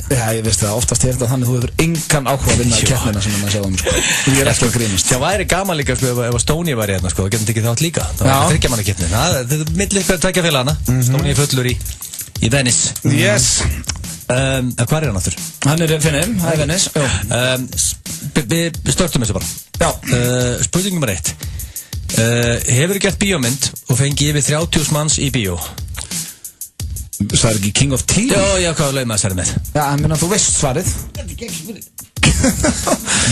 Speaker 1: Ég veist það, oftast er þetta þannig að þú hefur engan áhuga að vinna keppnina sem maður segja sko. Ég er ekki að grínast. Það
Speaker 3: væri gaman líka, sko, ef Stóni væri hérna, sko, þá getum við ekki þátt líka. Það var þriggja manna keppni. Þetta er milli ykkur að tækja félagana. Stóni er fullur í Venice.
Speaker 1: Yes.
Speaker 3: Hvað er hann áttur?
Speaker 1: Hann er Finnum, það er Venice.
Speaker 3: Við störtum þessu bara.
Speaker 1: Já.
Speaker 3: Spurning nummer 1. Hefur gert bíómynd og fengi yfir 30.000 manns í bíó?
Speaker 1: Það er ekki King of TV?
Speaker 3: Já, hvað laug maður særið með?
Speaker 1: Já, ég meina þú veist svarið.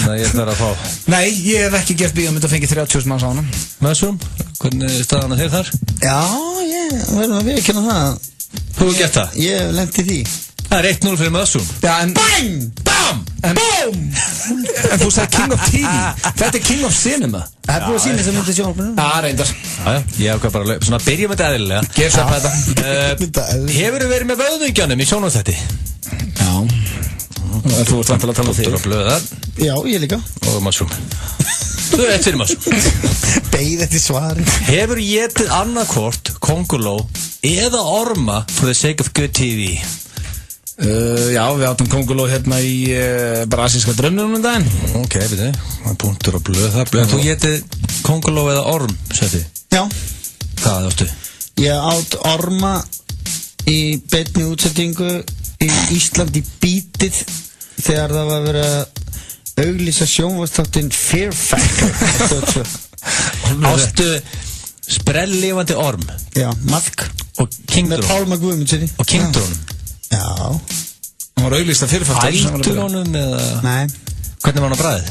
Speaker 3: Það ég þarf að fá.
Speaker 1: Nei, ég hef ekki gert bíómynd og fengið 30.000 manns á hana.
Speaker 3: Mössum, hvernig er staðan að þér þar?
Speaker 2: Já, ég verður að viðurkenna það.
Speaker 3: Þú hefur gert það?
Speaker 2: Ég hef lent í því.
Speaker 3: Það er 1-0 fyrir Mössum.
Speaker 1: Já, en
Speaker 2: BANG!
Speaker 1: BAM! BOOM! En þú sagði King of TV. Þetta er King of Cinema.
Speaker 2: Það er búin að sína þess að myndi sjónvarpinu.
Speaker 1: Já, reyndar.
Speaker 3: Ég ákvað bara að svona byrja með þetta eðlilega.
Speaker 1: Gef svo að þetta.
Speaker 3: Hefur þú verið með vöðungjanum í sjónvarpsþætti?
Speaker 1: Já. Þú ert vantilega að tala um þig.
Speaker 3: Þú ert að blöða þar.
Speaker 2: Já, ég líka.
Speaker 3: Og Mössum. Þú er eitt fyrir Mössum.
Speaker 2: Beið eftir svari.
Speaker 3: Hefur getið annarkvort konguló eða orma for the sake of good TV?
Speaker 1: Já, við áttum kónguló hérna í brasíska drömmnum daginn.
Speaker 3: Ok, veitu, punktur og blöð það. Þú getið kónguló eða orm, Sveppi?
Speaker 2: Já.
Speaker 3: Hvað áttu?
Speaker 2: Ég átt orma í beinni útsettingu í Íslandi bítið þegar það var verið að auglýsa sjónvarpsþáttinn Fear Factor.
Speaker 3: Ástu sprelllifandi orm?
Speaker 2: Já, maðk.
Speaker 3: Og kingdrón?
Speaker 2: Með Pálma Guðmundssyni.
Speaker 3: Og kingdrónum?
Speaker 2: Já.
Speaker 1: Hann var auglýst að Fear Factor.
Speaker 3: Ættur honum eða?
Speaker 2: Nei.
Speaker 3: Hvernig var hann á bragðið?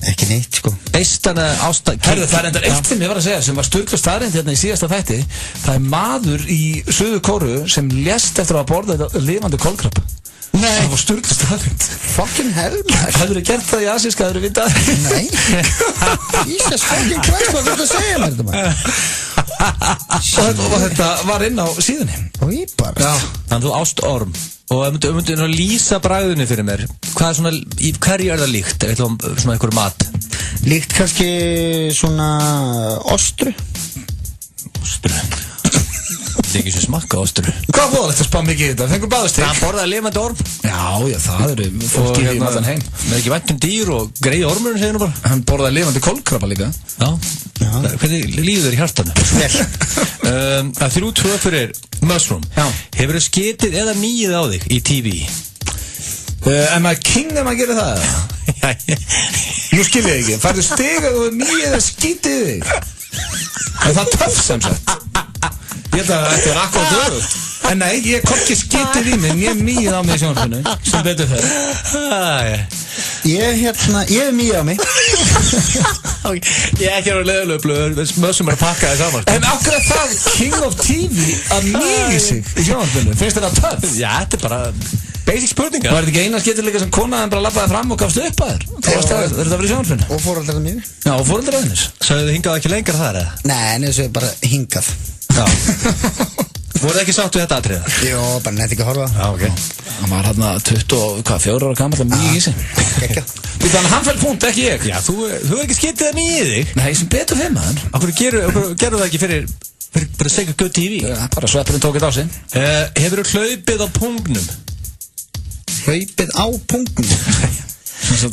Speaker 2: Ekki neitt, sko.
Speaker 3: Beistana ásta...
Speaker 1: Herðu, það er endar eitt sem ég var að segja sem var sturglu staðreind hérna í síðasta þætti. Það er maður í Suður Kóreu sem lést eftir að borða þetta lifandi kolkrabba.
Speaker 2: Nei.
Speaker 1: Það var sturglu staðreind.
Speaker 2: Fucking hell, man.
Speaker 1: Hefur þið gert það í asíska, hefur þið vitað?
Speaker 2: Nei. Jesus fucking Christ, hvað fyrir að segja mér þetta, man?
Speaker 1: Og þetta var inn á síðunni.
Speaker 2: Og ég bara.
Speaker 3: Já. Þannig að þú ást orm. Og ef þú myndir lýsa bragðinu fyrir mér, hvað er svona, í hverju er það líkt? Eitthvað svona einhverju mat?
Speaker 2: Líkt kannski svona ostru.
Speaker 3: Ostru? Þetta er ekki svo smakka ostru.
Speaker 1: Hvað fóða þetta spá mikið í þetta? Fengur baðast til?
Speaker 3: Það borðaði lifandi orm.
Speaker 1: Já, það eru fólki í maðan heim.
Speaker 3: Með ekki vænt dýr og greið ormurinn, segir nú bara.
Speaker 1: Hann borðaði lifandi kolkrabba líka.
Speaker 3: Já. Hvernig líður þér í hjartanu? Vel. Það 3-2 fyrir Mushroom. Já. Hefur þið skitið eða nýið á þig í TV?
Speaker 1: Am I king ef maður gerir það? Nú skil ég ekki. Færðu stig og nýið eða skítið þig? Er það töff sem sagt? Ég held að þetta er akkurat dögut. En nei, ég korki skítið í mig, ég mýið á mig í sjónvarpinu, sem betur fer.
Speaker 2: Ég er mýið á mig.
Speaker 3: Ég er ekki á leðulegu blöður, Mushroom er að pakka það saman.
Speaker 1: En okkur er það King of TV að mýið sig í sjónvarpinu? Finnst þetta töff?
Speaker 3: Já, þetta er bara basic spurninga.
Speaker 1: Var þetta ekki eina skittilega sem konaðin bara labbaði fram og gafst upp að þér? Það er þetta verið í sjónvarpinu?
Speaker 2: Og foreldrar mínir.
Speaker 1: Já, og foreldrar þínir.
Speaker 3: Sagðu þið hingað ekki lengar þar eða?
Speaker 2: Nei, þessu er bara hingað.
Speaker 3: Já. Voruð ekki sátt við þetta atriða?
Speaker 2: Jó, bara nefnt ekki að horfa.
Speaker 3: Já, ok.
Speaker 1: Hann var hérna 24 ára gammal að mýg í sig. Þannig að hann fæl punkt, ekki ég.
Speaker 3: Já, þú er ekki skitið að nýið þig.
Speaker 1: Nei, sem betur fyrir maður.
Speaker 3: Akkur gerðu það ekki fyrir bara segja good TV?
Speaker 1: Bara sveppurinn tók þetta á sig.
Speaker 3: Hefur þú hlaupið á pungnum?
Speaker 2: Hlaupið á pungnum?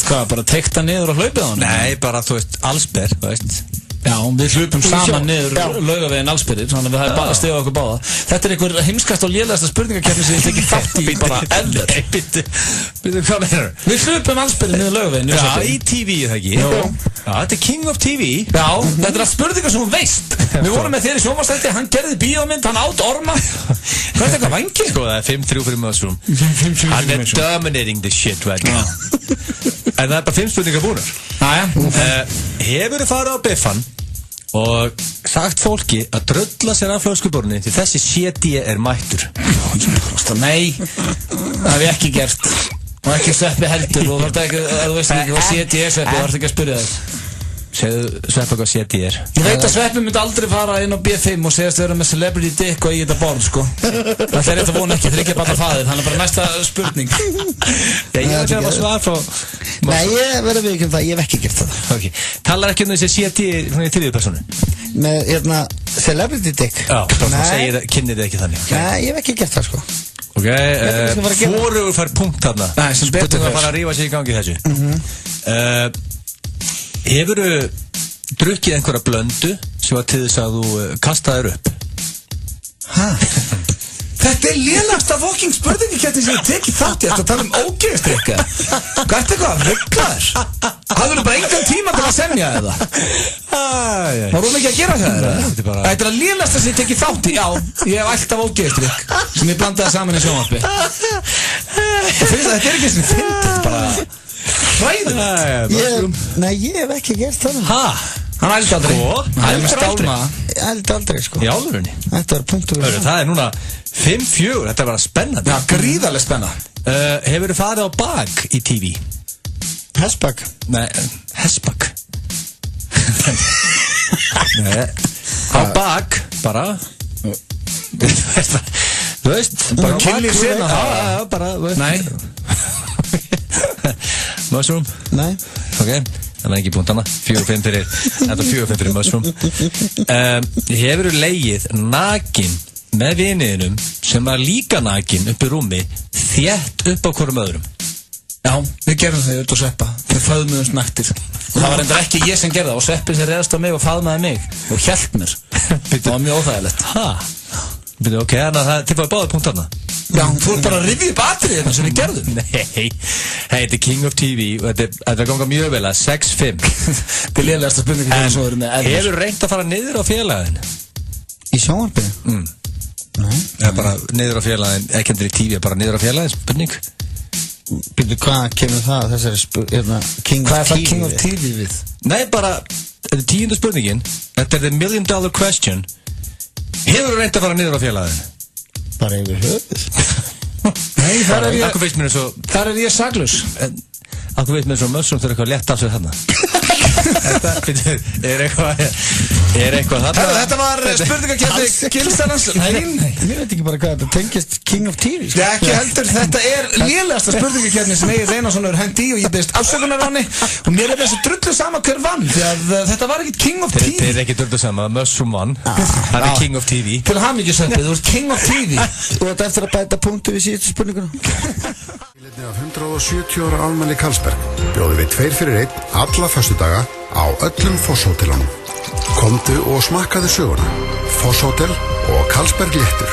Speaker 1: Hvað, bara teikta niður og hlaupið á hann?
Speaker 3: Nei, bara, þú veist, allsber, þú veist.
Speaker 1: Já, við hlupum saman niður Laugaveginn allsbyrðir, þannig að við hefum bara stegað okkur báða. Þetta er einhver heimskast og lélegasta spurningakeppni sem ég tekið þátt í bara ever.
Speaker 3: Býttu, hvað meinar þú?
Speaker 1: Við hlupum allsbyrðir niður Laugaveginn.
Speaker 3: Já, í TV, það ekki? Já, þetta er King of TV.
Speaker 1: Já, þetta er að spurninga sem hún veist. Við vorum með þér í sjónvarpsþætti, hann gerði bíómynd, hann átt orma. Hvað er þetta vangið?
Speaker 3: Sko, það er 5-3 fyrir Mushroom. Hann er dominating the shit right now. En það er bara 5 spurningar búnar. Hefur þið farið á biffan og sagt fólki að drölla sér af flöskuborni því þessi CD er mættur?
Speaker 1: Nei, það hef ég ekki gert. Og ekki Sveppi heldur og þú veist ekki hvað CD er Sveppi, þú þarfst ekki að spyrja þig.
Speaker 3: Segðu Sveppi hvað CD er.
Speaker 1: Ég veit að Sveppi myndi aldrei fara inn á B5 og segast að vera með celebrity dick og í þetta borð, sko. Það er þetta vona ekki, þryggja bara faðir, þannig bara næsta spurning.
Speaker 3: Ég er ekki að svara frá...
Speaker 2: Nei, ég verður við ekki um það, ég hef ekki gert það.
Speaker 3: Ok, talar ekki um þessi CD í þriðju personu?
Speaker 2: Með, celebrity dick?
Speaker 3: Já, þá kynnið þið ekki þannig.
Speaker 2: Nei, ég hef ekki gert það, sko.
Speaker 3: Ok, hvorugur fær punkt þarna.
Speaker 1: Nei, sem betur
Speaker 3: það bara að rífa sig í gangi þessu. Hefurðu drukkið einhverja blöndu sem var til þess að þú kastaðir upp?
Speaker 1: Hæ? Þetta er lélegasta fucking spurningakeppni sem ég tekið þátt í. Þetta tala um ógeðstrykka. Hvað ertu eitthvað? Rugglaður? Hafðu bara engan tíma til að semja eða? Var hún ekki að gera það? Þetta er að lélegasta sem ég tekið þátt í. Já, ég hef alltaf ógeðstrykk sem ég blandaði saman í sjónvarpi. Þetta er ekki sem fyndið, bara hræðilegt.
Speaker 2: Nei, ég hef ekki gert það.
Speaker 3: Hæ?
Speaker 1: Hann ældi aldrei. Hann er með stálma.
Speaker 2: Ég ældi aldrei, sko.
Speaker 3: Í álurunni?
Speaker 2: Þetta var punktur.
Speaker 3: Það er núna 5-4, þetta er bara spennandi.
Speaker 1: Já, gríðarlega spennandi.
Speaker 3: Hefur þið farið á bak í TV?
Speaker 2: Hesbak?
Speaker 3: Nei, Hesbak. Nei, á bak, bara. Þú veist, bara
Speaker 1: kynlíf sena.
Speaker 3: Já, bara, þú veist.
Speaker 1: Nei.
Speaker 3: Mushroom?
Speaker 2: Nei.
Speaker 3: Ok, það er ekki punktana. 4-5 fyrir, þetta er 4-5 fyrir Mushroom. Hefur þú legið nakin með viniðinum sem var líka nakin upp í rúmi þétt upp á hvorum öðrum.
Speaker 1: Já, við gerum það út á Sveppa. Við föðmuðumst naktir. Og það var reyndar ekki ég sem gerði það. Og Sveppi sem reyðast á mig og faðmaði mig. Og hélt mér. Það var mjög óþægilegt.
Speaker 3: Ok, þannig að þið fáið báða punktarna.
Speaker 1: Já, þú ert bara að rifja upp atriðina sem við gerðum.
Speaker 3: Nei, þetta King of TV og þetta ganga mjög vel að 6-5.
Speaker 1: Þetta er lélegasta spurningi sem við erum með eðlis.
Speaker 3: Hefur reynt að fara niður á félagin?
Speaker 2: Í sjónvarpinu?
Speaker 3: Nei. Það er bara niður á félagin, ekki endur í TV, bara niður á félagin, spurning.
Speaker 2: Býttu, hvað kemur það þessari King of TV við?
Speaker 3: Nei, bara, þetta er 10. spurningin. Þetta er the $1 million question. Hefur reynt að fara niður á félagin?
Speaker 2: Bara yfir höfuð.
Speaker 1: Nei,
Speaker 3: þar er ég saklaus. Akkur veist mér svo mössum þegar eitthvað létt af sig þarna. Þetta er eitthvað þarna.
Speaker 1: Þetta var spurningakeppni Gilsarans. Nei,
Speaker 2: ég veit ekki bara hvað þetta tengist King of TV.
Speaker 1: Nei, ekki heldur. Þetta er lélegasta spurningakeppni sem Egill Einarsson hefur hent í og ég beðist afsökunar á henni. Og mér er þessi drullu sama hver vann, því að þetta var ekki King of TV.
Speaker 3: Þetta er ekki drullu sama, mössum vann. Það er King of TV.
Speaker 1: Til hamingjuseppið, þú ert King of TV.
Speaker 2: Og þetta eftir að bæta punktu við síðustu spurninguna.
Speaker 5: Af 170 ára afmæli Carlsberg bjóðum við 2 fyrir 1 alla föstudaga á öllum Fosshótelunum. Komdu og smakkaðu söguna. Fosshótel og Carlsberg léttur.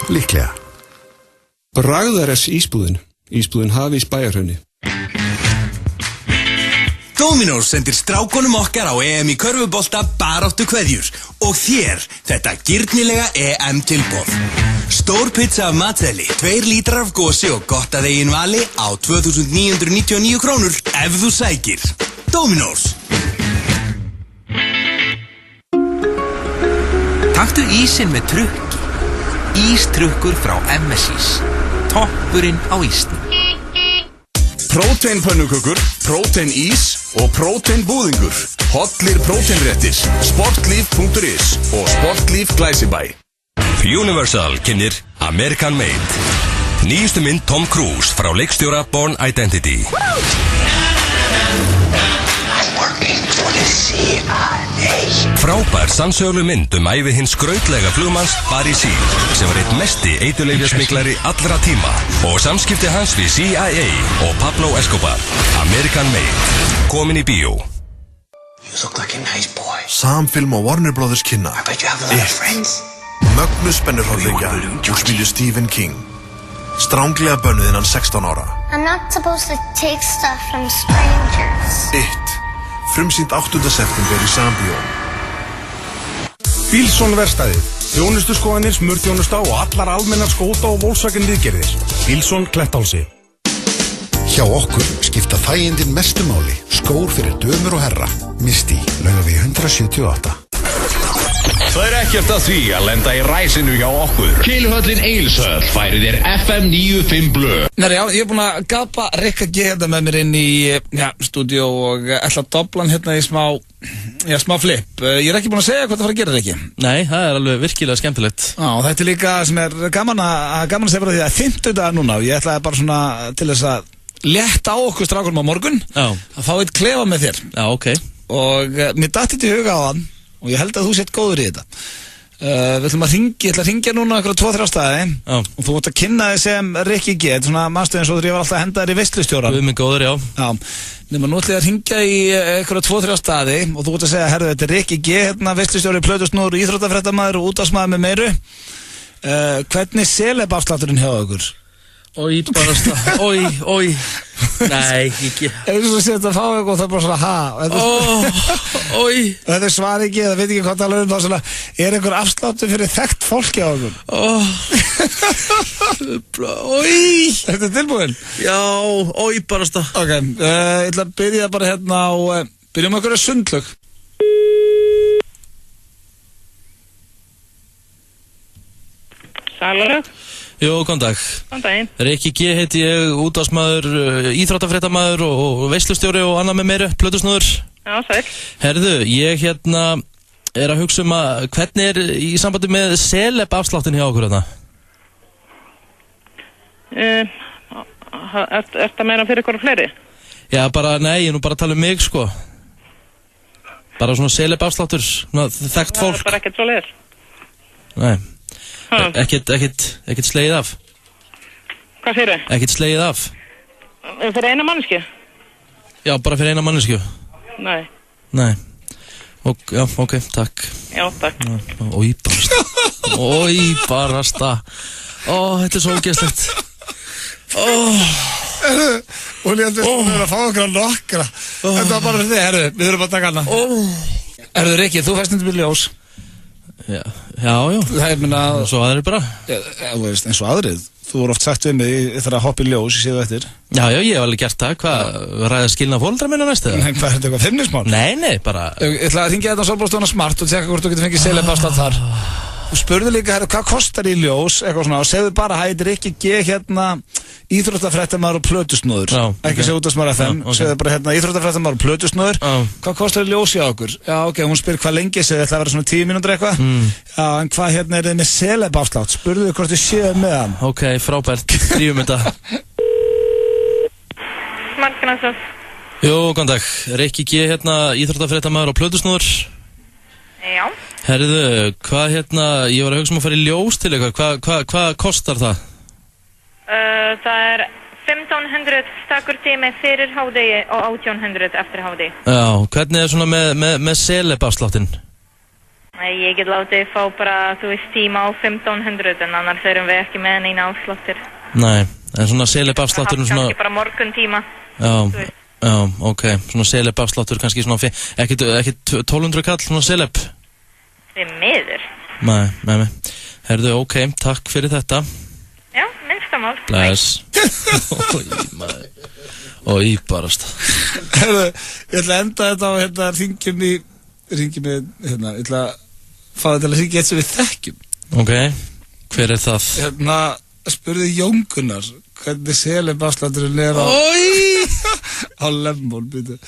Speaker 5: Líklega.
Speaker 19: Bragðares ísbúðin. Ísbúðin Hafís Bæjarhrauni.
Speaker 20: Dominos sendir strákonum okkar á EM í körfubolta baráttu kveðjur og þér þetta girnilega EM tilboð. Stór pizza af matseðli, 2 lítrar af gósi og gott að eigin vali á 2.999 krónur ef þú sækir. Dominos.
Speaker 11: Taktu ísinn með trukki. Ístrukkur frá MSIs. Toppurinn á ísnum.
Speaker 10: Prótein pönnukökur, prótein ís og prótein búðingur. Hollir próteinréttir. Sportlíf.is og Sportlíf Glæsibæ.
Speaker 21: Universal kynnir American Made. Nýjustu mynd Tom Cruise frá leikstjóra Bourne Identity. Frábær sannsöguleg mynd ævi hins skrautlega flugmanns Barry Seal sem var einn mesti eiturlyfjasmiklari allra tíma og samskipti hans við CIA og Pablo Escobar. American Made. Komin í bíó.
Speaker 15: You look like a nice boy.
Speaker 17: Samfilm og Warner Brothers kynna.
Speaker 15: I bet you have a lot of friends.
Speaker 17: Mögnu spennurhorleikja útspilju Stephen King. Stránglega bönnuð innan 16 ára.
Speaker 18: I'm not supposed to take stuff from strangers.
Speaker 17: It. Frumsýnt 8. september í Sambíó.
Speaker 5: Bílsson verkstæðið. Þjónustuskoðanir, smurþjónusta og allar almennar skóta og Volkswagen viðgerðir. Bílsson Klettálsi.
Speaker 22: Hjá okkur skipta þægindin mestu máli. Skór fyrir dömur og herra. Misti, Laugavegi 178.
Speaker 10: Það er ekkert að því að lenda í ræsinu hjá okkur. Keiluhöllin Egilshöll færir þér FM 95 Blö.
Speaker 1: Nei, já, ég er búinn að gapa Rikka G hérna með mér inn í stúdíó og ætla að dobla hann hérna í smá flip. Ég er ekki búinn að segja hvað það fara að gera, Rikki.
Speaker 23: Nei, það er alveg virkilega skemmtilegt.
Speaker 1: Já, þetta er líka sem er gaman að segja bara því að 50 dagar núna og ég ætlaði bara svona til þess að létta á okkur strákurum á morgun.
Speaker 23: Já.
Speaker 1: Að fá eitt klefa með þér.
Speaker 23: Já, ok.
Speaker 1: Og mér datt þetta í huga á hann og ég held að þú sett góður í þetta. Við ætlum að ég ætla að ringja núna okkur 2-3 staði og þú ætla að kynna þig sem Rikki G, svona mannstöðin svo þegar ég var alltaf að henda þér í veislustjóran.
Speaker 23: Við erum góður, já.
Speaker 1: Já, nema nú ætla ég að ringja í okkur 2-3 staði og þú ætla að segja, herðu, þetta er Rikki G, hérna veislustjóri, plötusnúður, íþróttafréttamaður og útvarpsmaður með meiru. Hvernig selebafslátturinn hjá okkur?
Speaker 23: Ói, bara ói. Nei, ekki.
Speaker 1: Ef þú svo setja að fá eitthvað og það er bara svona ha.
Speaker 23: Ói.
Speaker 1: Þetta er svar ekki, það veit ekki hvað tala um það svona. Er einhver afsláttur fyrir þekkt fólki á okkur?
Speaker 23: Ói.
Speaker 1: Þetta er tilbúin?
Speaker 23: Já, ói bara stað.
Speaker 1: Ok, ég ætla að byrja bara hérna á, byrjum okkur að sundlög.
Speaker 24: Sælarög.
Speaker 23: Jú, góðan dag.
Speaker 24: Góðan daginn.
Speaker 23: Rikki G heiti ég, útvarpsmaður, íþróttafréttamaður og veislustjóri og annað með meiru, plötusnúður.
Speaker 24: Já, sæl.
Speaker 23: Herðu, ég hérna er að hugsa að hvernig er í sambandi með selebafsláttin hjá okkur hérna?
Speaker 24: Ertu að meina fyrir ykkur fleiri?
Speaker 23: Já, bara, nei, ég er nú bara að tala um mig, sko. Bara svona selebafsláttur, þekkt fólk.
Speaker 24: Það er bara ekkert svo leiðir.
Speaker 23: Nei. Ekkert slegið af.
Speaker 24: Hvað segirðu?
Speaker 23: Ekkert slegið af?
Speaker 24: Fyrir eina mannesku?
Speaker 23: Já, bara fyrir eina mannesku?
Speaker 24: Nei.
Speaker 23: Nei. Já, ok, takk.
Speaker 24: Já, takk.
Speaker 23: Ói, barasta. Þetta er svo ógeðslegt.
Speaker 1: Og Líðan, við erum að fá okkur nokkra. Þetta var bara þig, við þurfum að taka hana. Rikki, þú fæst undir ljós.
Speaker 23: Já.
Speaker 1: Það er minna...
Speaker 23: Eins og aðrir bara.
Speaker 1: Þú veist, eins og aðrið. Þú voru oft sagt við mig, ég þarf að hoppa í ljós, ég sé það eftir.
Speaker 23: Já, ég hef alveg gert það. Hvað, ræða skilna fóreldra minna næstu?
Speaker 1: Nei, hvað er þetta eitthvað feimnismál?
Speaker 23: Nei, bara...
Speaker 1: Ég ætla að hringja þetta á Sólbólstofuna Smart og tjekka hvort þú getur fengið selebafslátt þar. Og spurðu líka, hvað kostar í ljós, eitthvað svona, og segðu bara, hættir ekki hérna íþróttafréttamaður og plötusnúður. Ekki segja útvarpsmaður FM, segðu bara hérna íþróttafréttamaður og plötusnúður. Hvað kostar í ljós hjá okkur? Já, ok, hún spyr hvað lengi, segðu þetta að vera svona 10 mínútur eitthvað. Já, en hvað hérna er þið með selebafslátt? Spurðu hvort þið séu með hann.
Speaker 23: Ok, frábært, drífum þetta.
Speaker 24: Marknarsson.
Speaker 23: Jú, góðan dag. Rikki G hérna, íþróttafréttamaður og plötusnúður.
Speaker 24: Já.
Speaker 23: Herðu, hvað ég var að hugsa að fara í ljós til eitthvað, hvað kostar það?
Speaker 24: Það er 1500 stakkur tími fyrir hádegi og 1800 eftir hádegi.
Speaker 23: Já, hvernig er svona með selebafsláttinn?
Speaker 24: Ég get látið fá bara, þú veist, tíma á 1500 en annars erum við ekki með neina afsláttir.
Speaker 23: Nei, en svona selebafsláttur
Speaker 24: svona... Kannski bara morgun tíma.
Speaker 23: Já, ok, svona selebafsláttur kannski svona, ekki 1200 kall, svona seleb?
Speaker 24: Þið miður.
Speaker 23: Nei. Herðu, ok, takk fyrir þetta.
Speaker 24: Já, minnstamál.
Speaker 23: Bless. Ói, barast.
Speaker 1: Herðu, ég ætla að enda þetta á hringjum í, ég ætla að fá þetta til að hringja eitt sem við þekkjum.
Speaker 23: Ok, hver er það?
Speaker 1: Spurði Jón Gunnar, hvernig selebafslátturinn er á Lemon, byrju.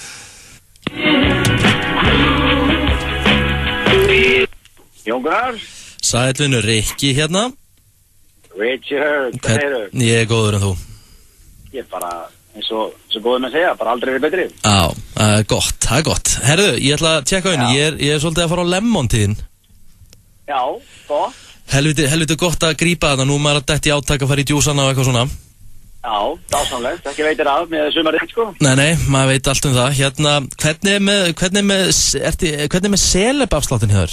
Speaker 4: Jón Gunnar.
Speaker 23: Sælvinu, Rikki hérna.
Speaker 4: Richard, hvað eru?
Speaker 23: Ég er góður en þú.
Speaker 4: Ég er bara, eins og góður með að segja, bara aldrei verið betri.
Speaker 23: Já, það er gott. Herðu, ég ætla að tjekka henni, ég er svolítið að fara á Lemon tíðin.
Speaker 4: Já, gott.
Speaker 23: Helviti gott að grípa þetta, nú maður að detti áttak að fara í djúsana og eitthvað svona.
Speaker 4: Já, dásamlegt, ekki veitir af með sumarinn, sko.
Speaker 23: Nei, maður veit allt um það. Hérna, hvernig með selebafsláttin hér?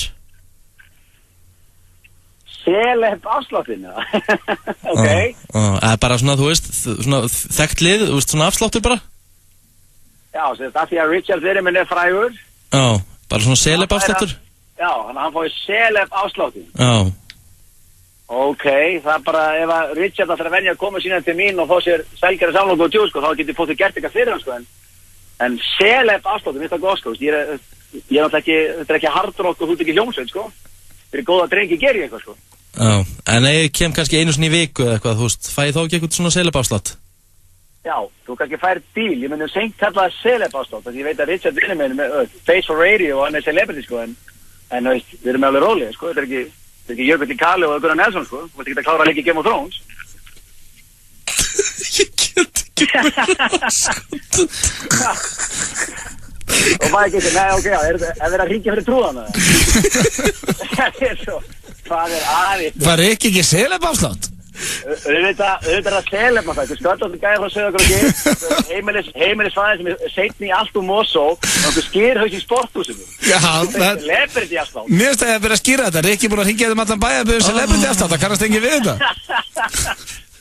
Speaker 4: Selebafsláttin, já. Ok.
Speaker 23: Bara svona, þú veist, svona þekkt lið, þú veist, svona afsláttur bara?
Speaker 4: Já, það því að Richard fyrir minn er frægur.
Speaker 23: Já, bara svona selebafsláttur?
Speaker 4: Já, þannig að hann fóði selebafsláttin.
Speaker 23: Já.
Speaker 4: Ok, það er bara, ef að Richard ætlar að venja að koma síðan til mín og fá sér selgera samlokk og djús, sko, þá getur fótt þau gert eitthvað fyrir hann, sko, en selebafsláttin, þetta er góð, sko, ég er náttúrulega ekki, þetta er ekki hardrock og þú ert ekki hljómsveit, sko, fyrir góða drengi ger ég eitthvað, sko.
Speaker 23: Já, en ég kem kannski einu sinni í viku eða eitthvað, þú veist, fæ ég þá ekki eitthvað svona selebafslátt?
Speaker 4: Já, þú kannski fær díl, ég myndi seint kalla það selebafslátt, þannig ég veit að Richard vinnur með Face for Radio og hann er celebrity, sko, en veist, við erum alveg rólega, sko, þetta er ekki Jökull í Kali og Gunnar Nelson, sko. Þú veit ekki að klára að leika í Game of Thrones.
Speaker 23: Ég get ekki
Speaker 4: Og maður ekki ekki, nei, ok, er það að hringja fyrir trúðana? Það er svo, hvað er aðeins?
Speaker 1: Var ekki selebafslátt?
Speaker 4: Auðvitað er það selebafslátt. Þú sköldur að gæða frá Söðagróki, heimilisfæði sem er seitni í allt Mosó og einhver skýrhaus í sporthúsinu.
Speaker 1: Já,
Speaker 4: celebrity afslátt.
Speaker 1: Mér finnst að ég að byrja að skýra þetta. Rikki búin að hringja þeim allan bæja að byrja celebrity afslátt. Það kannast engin við þetta.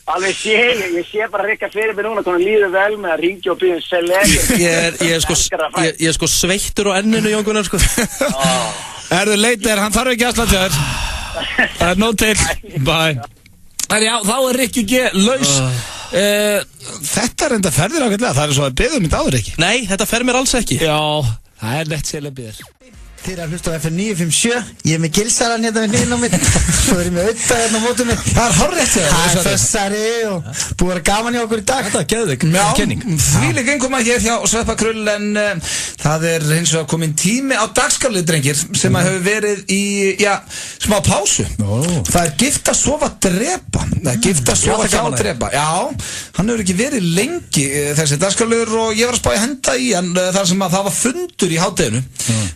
Speaker 4: Alveg ég sé bara Rikka fyrir mig núna hvernig líður vel með að ringja og byrja celebrity.
Speaker 23: Ég er sko sveittur á enninu, Jón Gunnar, sko.
Speaker 1: Erðu leitir, hann þarf ekki afslátt hjá þér. Það er nóg til. Bye. Já, þá er Rikki G laus. Þetta er enda ferðir ákveðlega. Það er svo að beðum mitt áður, Rikki.
Speaker 23: Nei, þetta fer mér alls ekki.
Speaker 1: Já, það er lett selebíðir.
Speaker 2: Þið er að hlusta á FM 957. Ég er með gilsaran hérna við hliðina á mér. Svo er ég með auðvitað hérna á mótum mér.
Speaker 1: Það er hárrétt hjá þér.
Speaker 2: Það er þessari og búið að vera gaman hjá okkur í dag.
Speaker 23: Þetta er geðveik kenning.
Speaker 1: Þvílík innkoma hér hjá Sveppa Krull, en það er hins vegar komin tími á dagskrálið, drengir, sem að hefur verið í, smá pásu. Það er Gifta, sofa, drepa. Það er Gifta, sofa, hjá, drepa. Já, hann hefur ekki verið lengi, þessi dagskrálið, og ég var að spá í henda í hann þar sem að það var fundur í hádeginu.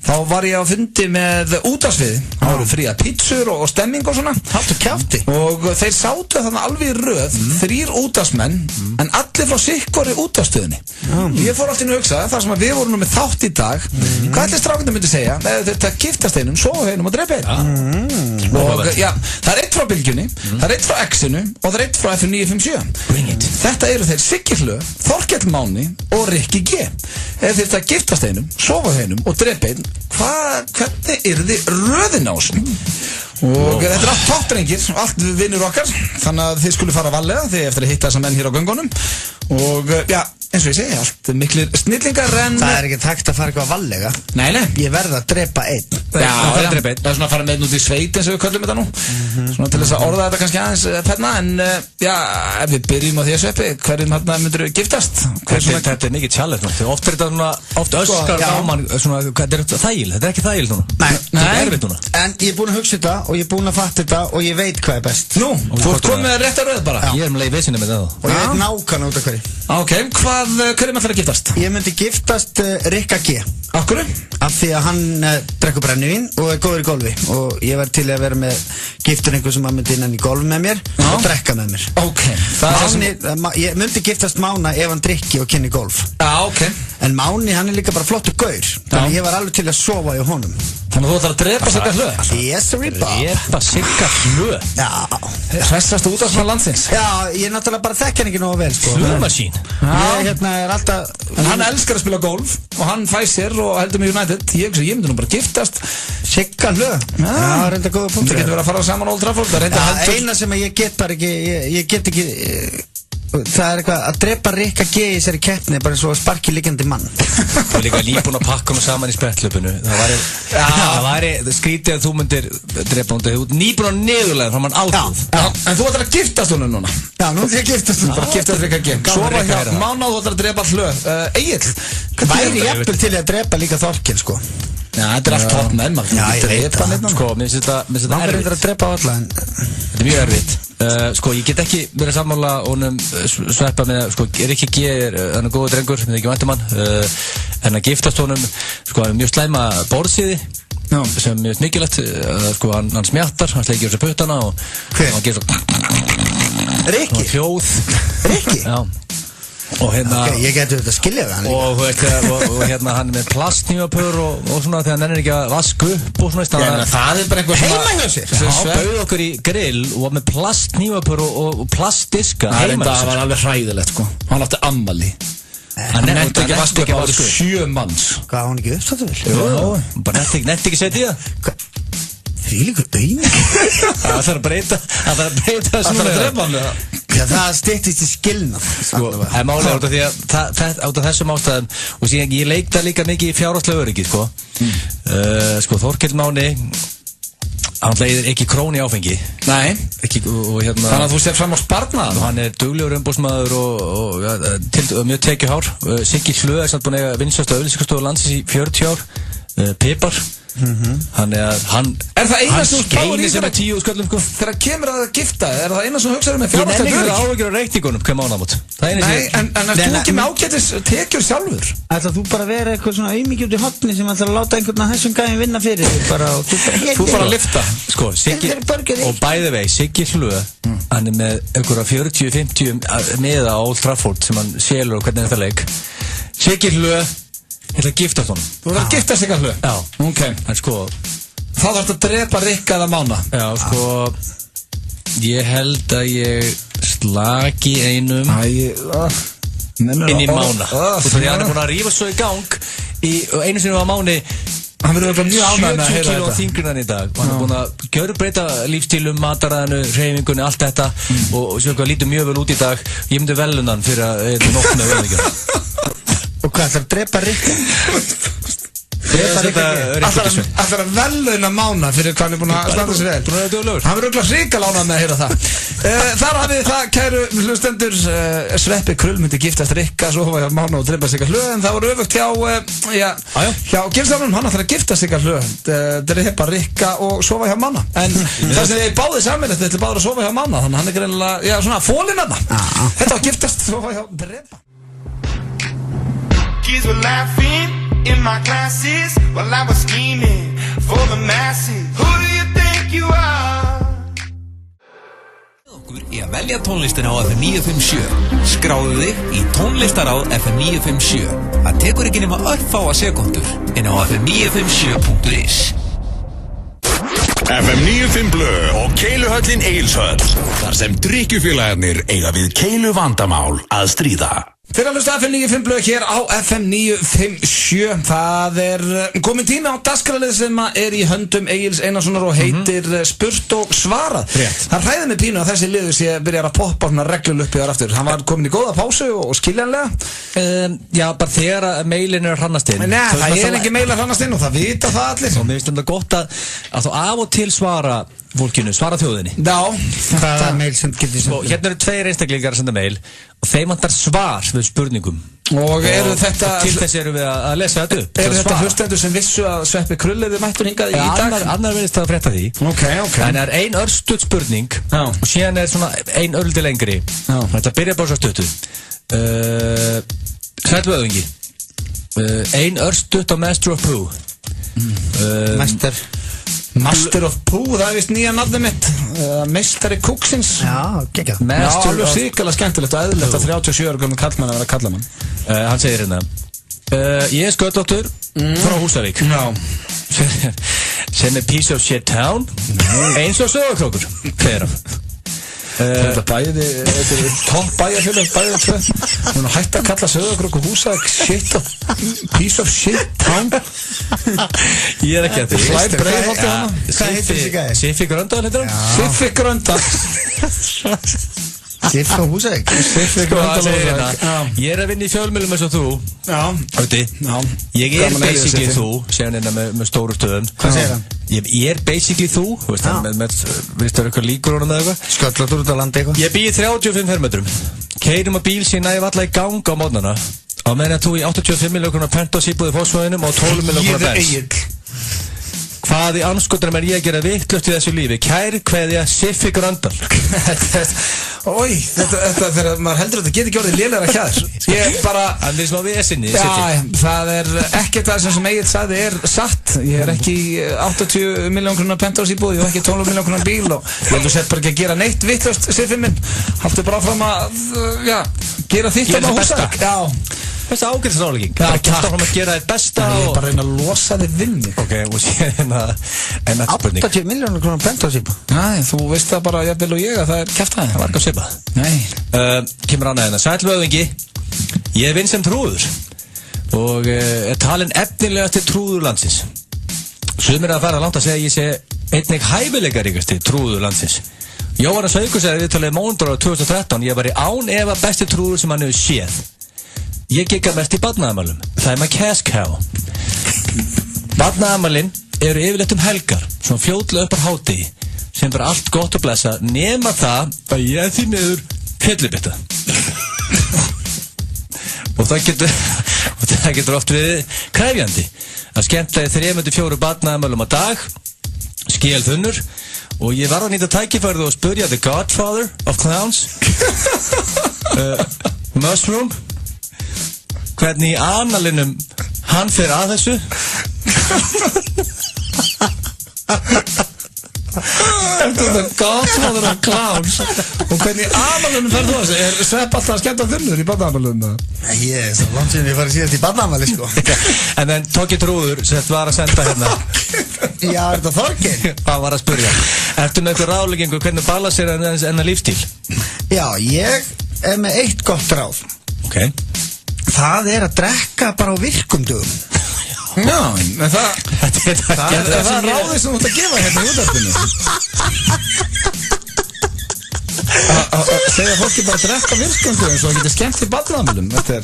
Speaker 1: Þá var ég á á fundi með útvarpssviði. Það voru fría pizzur og stemming og svona.
Speaker 2: Haltu kjafti.
Speaker 1: Og þeir sátu þannig alveg í röð, 3 útvarpsmenn, en allir frá sikkori útvarpsstöðinni. Ég fór alltaf inn að hugsa, þar sem að við vorum nú með þátt í dag, hvað ætli strákarnir myndi segja? Þetta giftast einum, sofa einum og drepa einum. Og já, það er 1 frá Bylgjunni, það er 1 frá X-inu og það er 1 frá FM 957. Þetta eru þeir Siggi Hlö, Þorkell Máni og Rikki G. Ef þeir þetta giftast einum, sofa einum og drepa einum, hvernig yrði röðin á þessu? Og þetta er allt toppdrengir, allt vinnur okkar, þannig að þið skulle fara varlega þið eftir að hitta þessa menn hér á göngunum. Og já, eins og ég segi, allt miklir snillingar en...
Speaker 2: Það er ekki takt að fara eitthvað varlega.
Speaker 1: Nei.
Speaker 2: Ég verð að drepa einn.
Speaker 1: Já, það er svona að fara með út í sveit eins og við köllum þetta nú. Svona til þess að orða þetta kannski aðeins penna, en já, ef við byrjum á því að sveppi, hverjum hérna myndur giftast?
Speaker 3: Þetta er mikið challenge, oft er þetta svona, oft öskar á mann, svona, þetta er þægild, þetta er ekki þægild núna. Þetta er erfitt núna.
Speaker 2: En ég er búin að hugsa þetta og ég er búin að fatta þetta og ég veit hvað er best.
Speaker 1: Nú, þú ert komið rétt að röð bara.
Speaker 3: Ég er með leið vissinni með það.
Speaker 2: Og ég veit nákvæmlega út af hverju.
Speaker 1: Ok, hverjum ætlar að giftast?
Speaker 2: Ég myndi giftast Rikka G.
Speaker 1: Af hverju?
Speaker 2: Af því að hann drekkur brennivín og er góður í golfi. Og ég væri til að vera með giftur einhver sem myndi innan í golf með mér og drekka með mér.
Speaker 1: Ok.
Speaker 2: Ég myndi giftast Mána ef hann drikki og kynni golf.
Speaker 1: Já, ok.
Speaker 2: En Máni, hann er líka bara flottur gaur. Þannig ég var alveg til að sofa í honum.
Speaker 1: Þannig að þú ætlar að drepa Sigga Hlö?
Speaker 2: Yes, sir,
Speaker 3: drepa Sigga Hlö?
Speaker 2: Já.
Speaker 1: Hressast út af svona landsins?
Speaker 2: Já, ég er náttúrulega bara þekk hann ekki nógu vel, sko.
Speaker 3: Hlömasín?
Speaker 2: Ég er alltaf...
Speaker 1: En hann elskar að spila golf og hann fæ sér og heldur með United. Ég myndi nú bara giftast.
Speaker 2: Sigga Hlö? Já, reynda góða punktur.
Speaker 1: Það getur verið að fara saman á Old Trafford.
Speaker 2: Eina sem ég get bara ekki, ég get ekki... Það er eitthvað að drepa Rikka G í þessari keppni bara eins og sparki liggjandi mann.
Speaker 3: Þú er líka líbúin að pakka hana saman í sprettlöpunu. Það væri skrítið að þú myndir drepa hana út nýbúin á niðurlega frá mann ákvöð.
Speaker 1: En þú ætlar að giftast húnum núna?
Speaker 2: Já, nú ætlar ég að giftast húnum.
Speaker 1: Bara giftast Rikka G. Sofa hjá Mána og þú ætlar að drepa Hlö. Egill,
Speaker 2: væri jafnvel til að drepa líka Þorkel, sko.
Speaker 1: Já, þetta er allt topp menn.
Speaker 2: Já, ég veit það.
Speaker 3: Sko, mér finnst þetta erfitt
Speaker 2: að drepa á alla.
Speaker 3: Þetta er mjög erfitt. Sko, ég get ekki verið sammála honum sveppa með, sko, Rikki G hann er góður drengur, með ekki væntum hann. En að giftast honum, sko, hann er mjög slæma borðsíði sem er mjög mikilvægt. Sko, hann smjattar, hann sleikir þessu puttana og hann gerir svo
Speaker 2: Rikki?
Speaker 3: Hljóð.
Speaker 2: Rikki?
Speaker 3: Já. Og hérna
Speaker 2: ok, ég geti þetta að skilja það
Speaker 3: og hérna hann er með plastnýjapör og svona þegar hann ennir ekki að vaska upp og svona
Speaker 1: það er bara einhver
Speaker 2: heima hjá sér
Speaker 3: hann bauð okkur í grill og með plastnýjapör og plastdiska
Speaker 1: heima hjá sér það var alveg hræðilegt sko hann átti ammali hann nefndi ekki að vaska upp á 7 manns
Speaker 2: hvað var hann ekki uppstáttu vel?
Speaker 3: Jú, bara nefndi ekki setja í það
Speaker 2: því líka dæmi
Speaker 3: það þarf að breyta það
Speaker 1: þarf að drepa hann
Speaker 2: Já, það styttist í skilnað
Speaker 3: sko, það er málega út af því að át af þessum ástæðum og síðan ég leikta líka mikið í fjárhagslega öryggi sko sko Þorkell Máni hann leiðir ekki króni áfengi
Speaker 1: nei
Speaker 3: ekki, og hérna
Speaker 1: þannig að þú sér fram á sparnaðan
Speaker 3: og hann er duglegur umbóðsmaður og mjög tekjuhár Siggi Hlö er samt búin að eiga vinsæstu auglýsingastofu landsins í 40 ár Pipar hann er
Speaker 1: það eina sem þú spáir í
Speaker 3: sem er 10 sköllum sko
Speaker 1: þegar kemur að gifta er það eina sem þú hugsaður með fjárhagslega
Speaker 3: ég nefnir áhugjur á reikningunum hver mánaðamót
Speaker 1: en þú ekki með ágætis tekjur sjálfur
Speaker 2: ætla þú bara að vera eitthvað svona auðmikið út í hotni sem ætla að láta einhvern að þessum gæðin vinna fyrir þig
Speaker 1: þú bara að lifta
Speaker 3: sko Siggi og bæði vei Siggi Hlö hann er með einhverja 40-50 miða á Old Trafford sem hann selur og hvernig þetta leik Siggi Hlö ég ætla að giftast honum
Speaker 1: þú ætla að giftast Sigga Hlö
Speaker 3: já
Speaker 1: ok
Speaker 3: en sko
Speaker 1: þá þarf þetta að drepa Rikka eða Mána
Speaker 3: já sko ég held að ég slaki einum inn í Mána því hann er búin að rífa svo í gang og einu sinni var Máni
Speaker 1: hann verður eitthvað mjög ánægð með að
Speaker 3: 70 kíló þingrunan í dag og hann er búin að gjörbreyta lífstílum, mataræðinu, hreyfingunni, allt þetta og svo eitthvað lítur mjög vel út í dag ég myndi velunan fyrir að nótna veðvíkjum
Speaker 2: og hvað ætlar að drepa Rikka?
Speaker 1: ætlar að veluna Mána fyrir hvað hann er búin að standa sér vel hann verður auðvitað hrikalega ánægð með að heyra það þar hafið það kæru hlustendur Sveppi Krull myndi giftast Rikka svo var ég Mána og drepa Sigga Hlö en það voru öfugt hjá gifstafnum hann ætlar að gifta Sigga Hlö drepa Rikka og sofa hjá Mána en það sem ég báði saman þetta er báður að sofa hjá Mána þannig hann er greinilega svona fólinn þetta var giftast sofa hjá drepa
Speaker 6: Kids were laughing in my classes while I was scheming.
Speaker 11: velja tónlistina á FM 957. Skráðu þig í tónlistaráð FM 957. Það tekur ekki nema örfáa sekúndur inn á fm957.is.
Speaker 10: FM 95 Blö og Keiluhöllin Egilshöll. Þar sem drykkjufélagarnir eiga við keilu vandamál að stríða.
Speaker 1: Fyrir að hlusta FM 95 Blö hér á FM 957. Það er komin tími á dagskrárlið sem er í höndum Egils Einarssonar og heitir Spurt og svarað. Það hræði mig pínu að þessi liður sé byrjar að poppa svona reglul uppi þar aftur. Hann var komin í góða pásu og skiljanlega.
Speaker 3: Já, bara þegar að mailin er að hrannast inn.
Speaker 1: Nei, það er ekki mail að hrannast inn og það vita það allir.
Speaker 3: Og mér finnst þetta gott að þú af og til svara fólkinu, svara þjóðinni.
Speaker 1: Já.
Speaker 2: Hvaða mail sem getur
Speaker 3: sem? Hérna eru 2 einstaklingar að senda mail og þeim vantar svar við spurningum.
Speaker 1: Og eru þetta...
Speaker 3: Og til þess erum við að lesa þetta upp.
Speaker 1: Eru þetta hlustendur sem vissu að Sveppi Krulliði mættur hingað í dag?
Speaker 3: Annar verðist það að frétta því.
Speaker 1: Ok.
Speaker 3: En það er ein örstutt spurning og síðan er svona ein örlítið lengri. Þetta byrjar bara svo stuttu. Sælvöðungi. Ein örstutt á Master of Pooh.
Speaker 1: Master of Pooh, það er vist nýja nafnið mitt. Meistari Kúksins.
Speaker 2: Já, geggjað.
Speaker 1: Já, alveg sýkala skemmtilegt og eðlilegt að 37 ára gömul kallmann að vera kallamann.
Speaker 3: Hann segir hérna ég er sköldóttur frá Húsavík. Sem er piece of shit town eins og Söðakrókur. Hver af?
Speaker 1: Þetta bæði, þetta er topp bæjarfélag, bæðið tvö. Hún er hægt að kalla Söðakrók og Húsavík shit of, piece of shit town.
Speaker 3: Ég er ekki að því.
Speaker 1: Slæð Breiðholti hana.
Speaker 2: Hvað heitir þessi gæði?
Speaker 3: Siffi Gröndal heitir hann?
Speaker 1: Siffi Gröndal.
Speaker 2: Siffi og Húsavík.
Speaker 1: Siffi Gröndal.
Speaker 3: Ég er að vinna í fjölmiðlum eins og þú.
Speaker 1: Já.
Speaker 3: Ötti. Já. Ég er basically þú, segja hann innan með stóru stöðum.
Speaker 2: Hvað segir hann?
Speaker 3: Ég er basically þú, veist það, veist það eitthvað líkur honum eða eitthvað?
Speaker 2: Sköllatur út á landi eitthvað?
Speaker 3: Ég býð 35 fermetrum. Keyrum að bíl sína ég alla í gang á mótnana. Á meðan að þú í 85 milljónar Pentos íbúði Fossvoginum og 12 milljónar Benz. Hvað í anskotunum er ég að gera vitlaust í þessu lífi? Kær kveðja Siffi Gröndal.
Speaker 1: Ói, þetta þegar maður heldur að þetta geti ekki orðið lélegra hjær. Ég bara...
Speaker 3: Það er smá vesinni, Siffi.
Speaker 1: Já, það er ekkert það sem Egill sagði er satt. Ég er ekki í 80 milljón krónar Pentos íbúði og ekki 12 milljón krónar bíl og ég held að sett bara ekki að gera neitt vitlaust, Siffi minn. Haltu bara áfram að, já, gera þitt á Húsavík. Já.
Speaker 3: Þessi ágætisrálegging. Það er kæft áfram að gera þér besta og...
Speaker 1: Ég er bara að reyna að losa þig við mig.
Speaker 3: Ok, og síðan en spurning.
Speaker 2: 80 milljónar krónar Pentos íbúð.
Speaker 1: Nei, þú veist það bara jafnvel og ég að það er kæft aðeins.
Speaker 3: Það var ekki að svipa.
Speaker 1: Nei.
Speaker 3: Kemur annað hérna. Sælvöðingi. Ég vinn sem trúður og er talin efnilegasti trúður landsins. Sumir að fara langt að segja að ég sé einnig hæfileikaríkasti trúður landsins. Jóhannes Haukur segði viðtalið mánudagur 2013 ég var í án efa besti trúður sem hann hefur séð. Ég gigga mest í barnaafmælum. Það er maður cash cow. Barnaafmælin eru yfirleitt helgar, svona fljótlega upp á hádegi, sem bara allt gott að blessa, nema það að ég því miður fyllibitta. og það getur oft verið krefjandi. Það skemmtlaði 3-4 barnaafmælum á dag, skélþunnur, og ég var að nýta tækifærið og spurja The Godfather of Clowns, Mushroom, hvernig í analinum hann fer að þessu.
Speaker 1: Þetta er Godfather of Clowns. Og hvernig í analinum fer þú að þessu? Er Svepp alltaf að skemmta þunnur í barnaafmælum?
Speaker 2: Ég er svo langt sem ég farið síðast í barnaafmæli sko.
Speaker 3: En then Tóki Trúður sem var að senda hérna.
Speaker 2: Já, er þetta Þorgeir?
Speaker 3: Hvað var að spurja? Ertu með eitthvað ráðleggingu hvernig balansera enna lífstíl?
Speaker 2: Já, ég er með eitt gott ráð.
Speaker 3: Ok.
Speaker 2: Það er að drekka bara á virkum dögum.
Speaker 1: Já, en það er ráðið sem þú ert að gefa hérna í útvarpinu. Að segja fólki bara að drekka virkum dögum svo að geta skemmt í barnaafmælum. Þetta er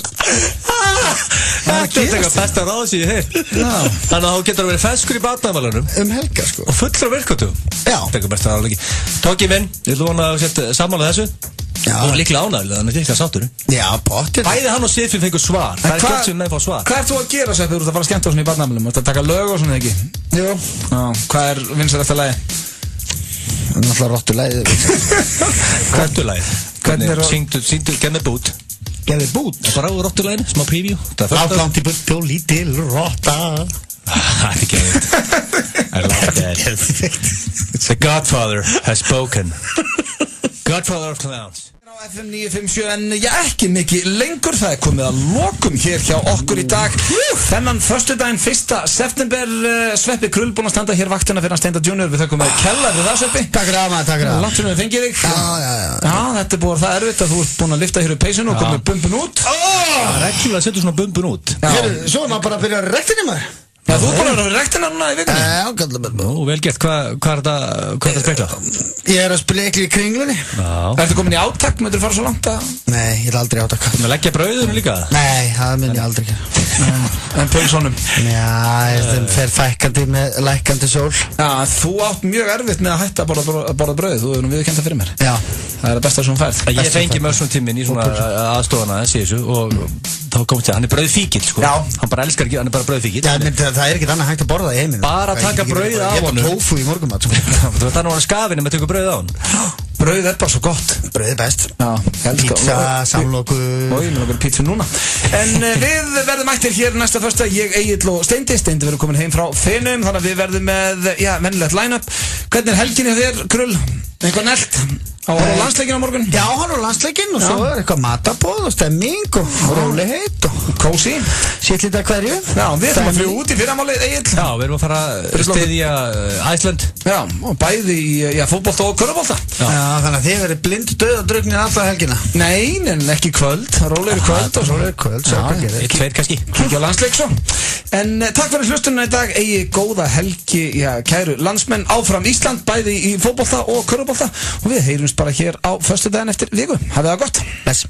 Speaker 3: eitthvað besta ráðið sem ég hef. Þannig að þú getur að vera feskur í barnaafmælunum
Speaker 2: helgar sko.
Speaker 3: Og fullur á virkundum.
Speaker 2: Já.
Speaker 3: Þetta er besta ráðleggi. Tóki minn, ég vona að setja sammála þessu. Já. Þú er líklega ánægilega, þannig að líklega sáttur.
Speaker 2: Já, bóttið.
Speaker 3: Bæði hann og Siffi fengur svar. Það er gott sem menn fá svar.
Speaker 1: Hvað ert þú að gera Sveppi? Þú ert að fara að skemmta á svona í barnaafmælum? Þú ert að taka lög og svona ekki?
Speaker 2: Jú.
Speaker 1: Já, hvað er vinsælasta lagið?
Speaker 2: Það er náttúrulega Rottulagið.
Speaker 3: Rottulagið? Hvernig er það? Sýndu, genni bút.
Speaker 2: Genni bút?
Speaker 3: Bara á Rottulaginu, smá preview.
Speaker 2: Langt í burt og lítil rotta.
Speaker 3: Það er ekki I love that. The Godfather has spoken. Godfather of Clowns
Speaker 1: Á FM 957 en ekki mikið lengur, það komið að lokum hér hjá okkur í dag. Þennan föstudaginn 1. september, Sveppi Krull búinn að standa hér vaktina fyrir hann Steinda Junior. Við þökkum með kella við það, Sveppi.
Speaker 2: Takk fyrir það, takk fyrir það.
Speaker 1: Langt sem við fengið þig.
Speaker 2: Já,
Speaker 1: þetta er búið það erfitt að þú ert búinn að lifta hér upp peysinu og komið bumbun út.
Speaker 3: Reglulega setur svona bumbun út.
Speaker 2: Svo er maður bara að byrja að rektinni maður.
Speaker 1: Já, þú er bara að vera rektina núna í vikunni.
Speaker 2: Já, kallar mér.
Speaker 3: Nú, vel gert, hvað er þetta að spekla?
Speaker 2: Ég er að spila ekki í kringlunni.
Speaker 1: Ertu komin í átak, myndir fara svo langt að?
Speaker 2: Nei, ég er aldrei í átak.
Speaker 3: Þú með leggja brauðum líka?
Speaker 2: Nei, það mynd ég aldrei gera.
Speaker 1: En pölsónum?
Speaker 2: Já, það fer fækkandi með lækkandi sól.
Speaker 1: Já, þú átt mjög erfitt með að hætta að borða brauð, þú hefur viðurkennt það fyrir mér.
Speaker 2: Já.
Speaker 1: Það er það besta sem hún færð.
Speaker 3: Ég fengi með svona tíminn í svona aðstofana og þá kom til að hann er brauðfíkill sko.
Speaker 2: Já.
Speaker 3: Hann bara elskar ekki, hann er bara brauðfíkill.
Speaker 2: Það er ekkert annað hægt að borða í heiminu.
Speaker 3: Bara taka brauð af honum.
Speaker 2: Ég er tofu í morgunmat sko.
Speaker 3: Þú veit það nú hann skafinn með að taka brauð á hann.
Speaker 1: Brauð er bara svo gott.
Speaker 2: Brauð er best.
Speaker 1: Já,
Speaker 2: pizza, samlokur.
Speaker 1: Og ég vil vera pizza núna. En við verðum mættir hér næsta föstudag. Ég, Egill og Steindi. Steindi verður komin heim frá Fenum, þannig að við verðum með, venjulegt line-up. Hvernig er helginni þér, Krull? Eitthvað nelt? Á landsleikinn á morgun?
Speaker 2: Já, hann á landsleikinn og svo er eitthvað matabóð og stemming og rólegheit og
Speaker 1: kósi.
Speaker 2: Sitt lítið að hverju.
Speaker 1: Já, við ætlum að fljúga út í fyrramálið, Egill.
Speaker 3: Já, við erum að fara að styðja Æsland.
Speaker 1: Já, og bæði í fótbolta og körfubolta.
Speaker 2: Já, þannig að þið verið blind döðadrugnir alla helgina.
Speaker 1: Nei, en ekki kvöld. Rólegri kvöld og svo.
Speaker 2: Rólegri kvöld, svo hvað gerir.
Speaker 3: Tveir kannski.
Speaker 1: Kíkja á landsleik svo. En takk fyrir hlustununa í dag. Eigi góða helgi, kæru landsmenn. Áfram Ísland, bæði í fótbolta og körfubolta. Og við heyrumst bara hér á föstudaginn eftir viku. Hafið það gott.
Speaker 2: Bless.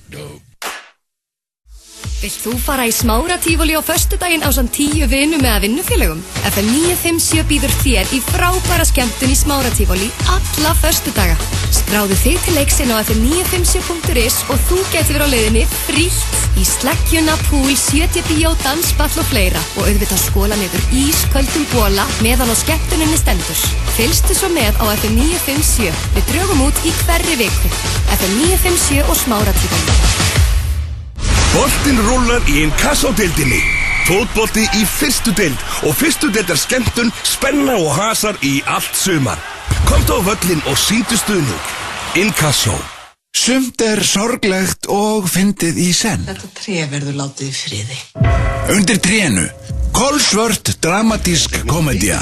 Speaker 6: Vilt þú fara í Smáratífóli á föstudaginn ásamt 10 vinum eða vinnufélögum? FM 957 býður þér í frábæra skemmtun í Smáratífóli alla föstudaga. Skráðu þig til leiksinn á fm957.is og þú gæti verið á leiðinni frítt í sleggjuna, púl, sjötjabíó, dansball og fleira og auðvitað skóla niður ísköldum bóla meðan á skemmtuninni stendur. Fylgstu svo með á FM 957. Við drögum út í hverri viku. FM 957 og Smáratífóli.
Speaker 7: Boltinn rúlar í Inkasso-deildinni. Fótbolti í fyrstu deild og fyrstu deildar skemmtun, spenna og hasar í allt sumar. Komdu á völlinn og sýndu stuðning. Inkasso.
Speaker 9: Sumt er sorglegt og fyndið í senn.
Speaker 12: Þetta tré verður látið í friði.
Speaker 9: Undir trénu, kolsvört dramatísk komedía.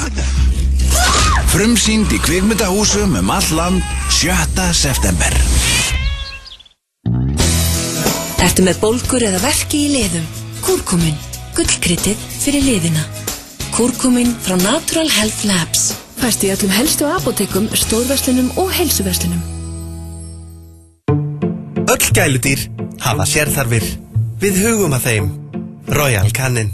Speaker 9: Frumsýnd í kvikmyndahúsum all land 7. september.
Speaker 16: Ertu með bólgur eða verki í liðum? Kúrkúmin, gullkryddið fyrir liðina. Kúrkúmin frá Natural Health Labs. Fæst í öllum helstu apótekum, stórverslunum og heilsuverslunum.
Speaker 25: Öll gæludýr hafa sérþarfir. Við hugum að þeim. Royal Canin.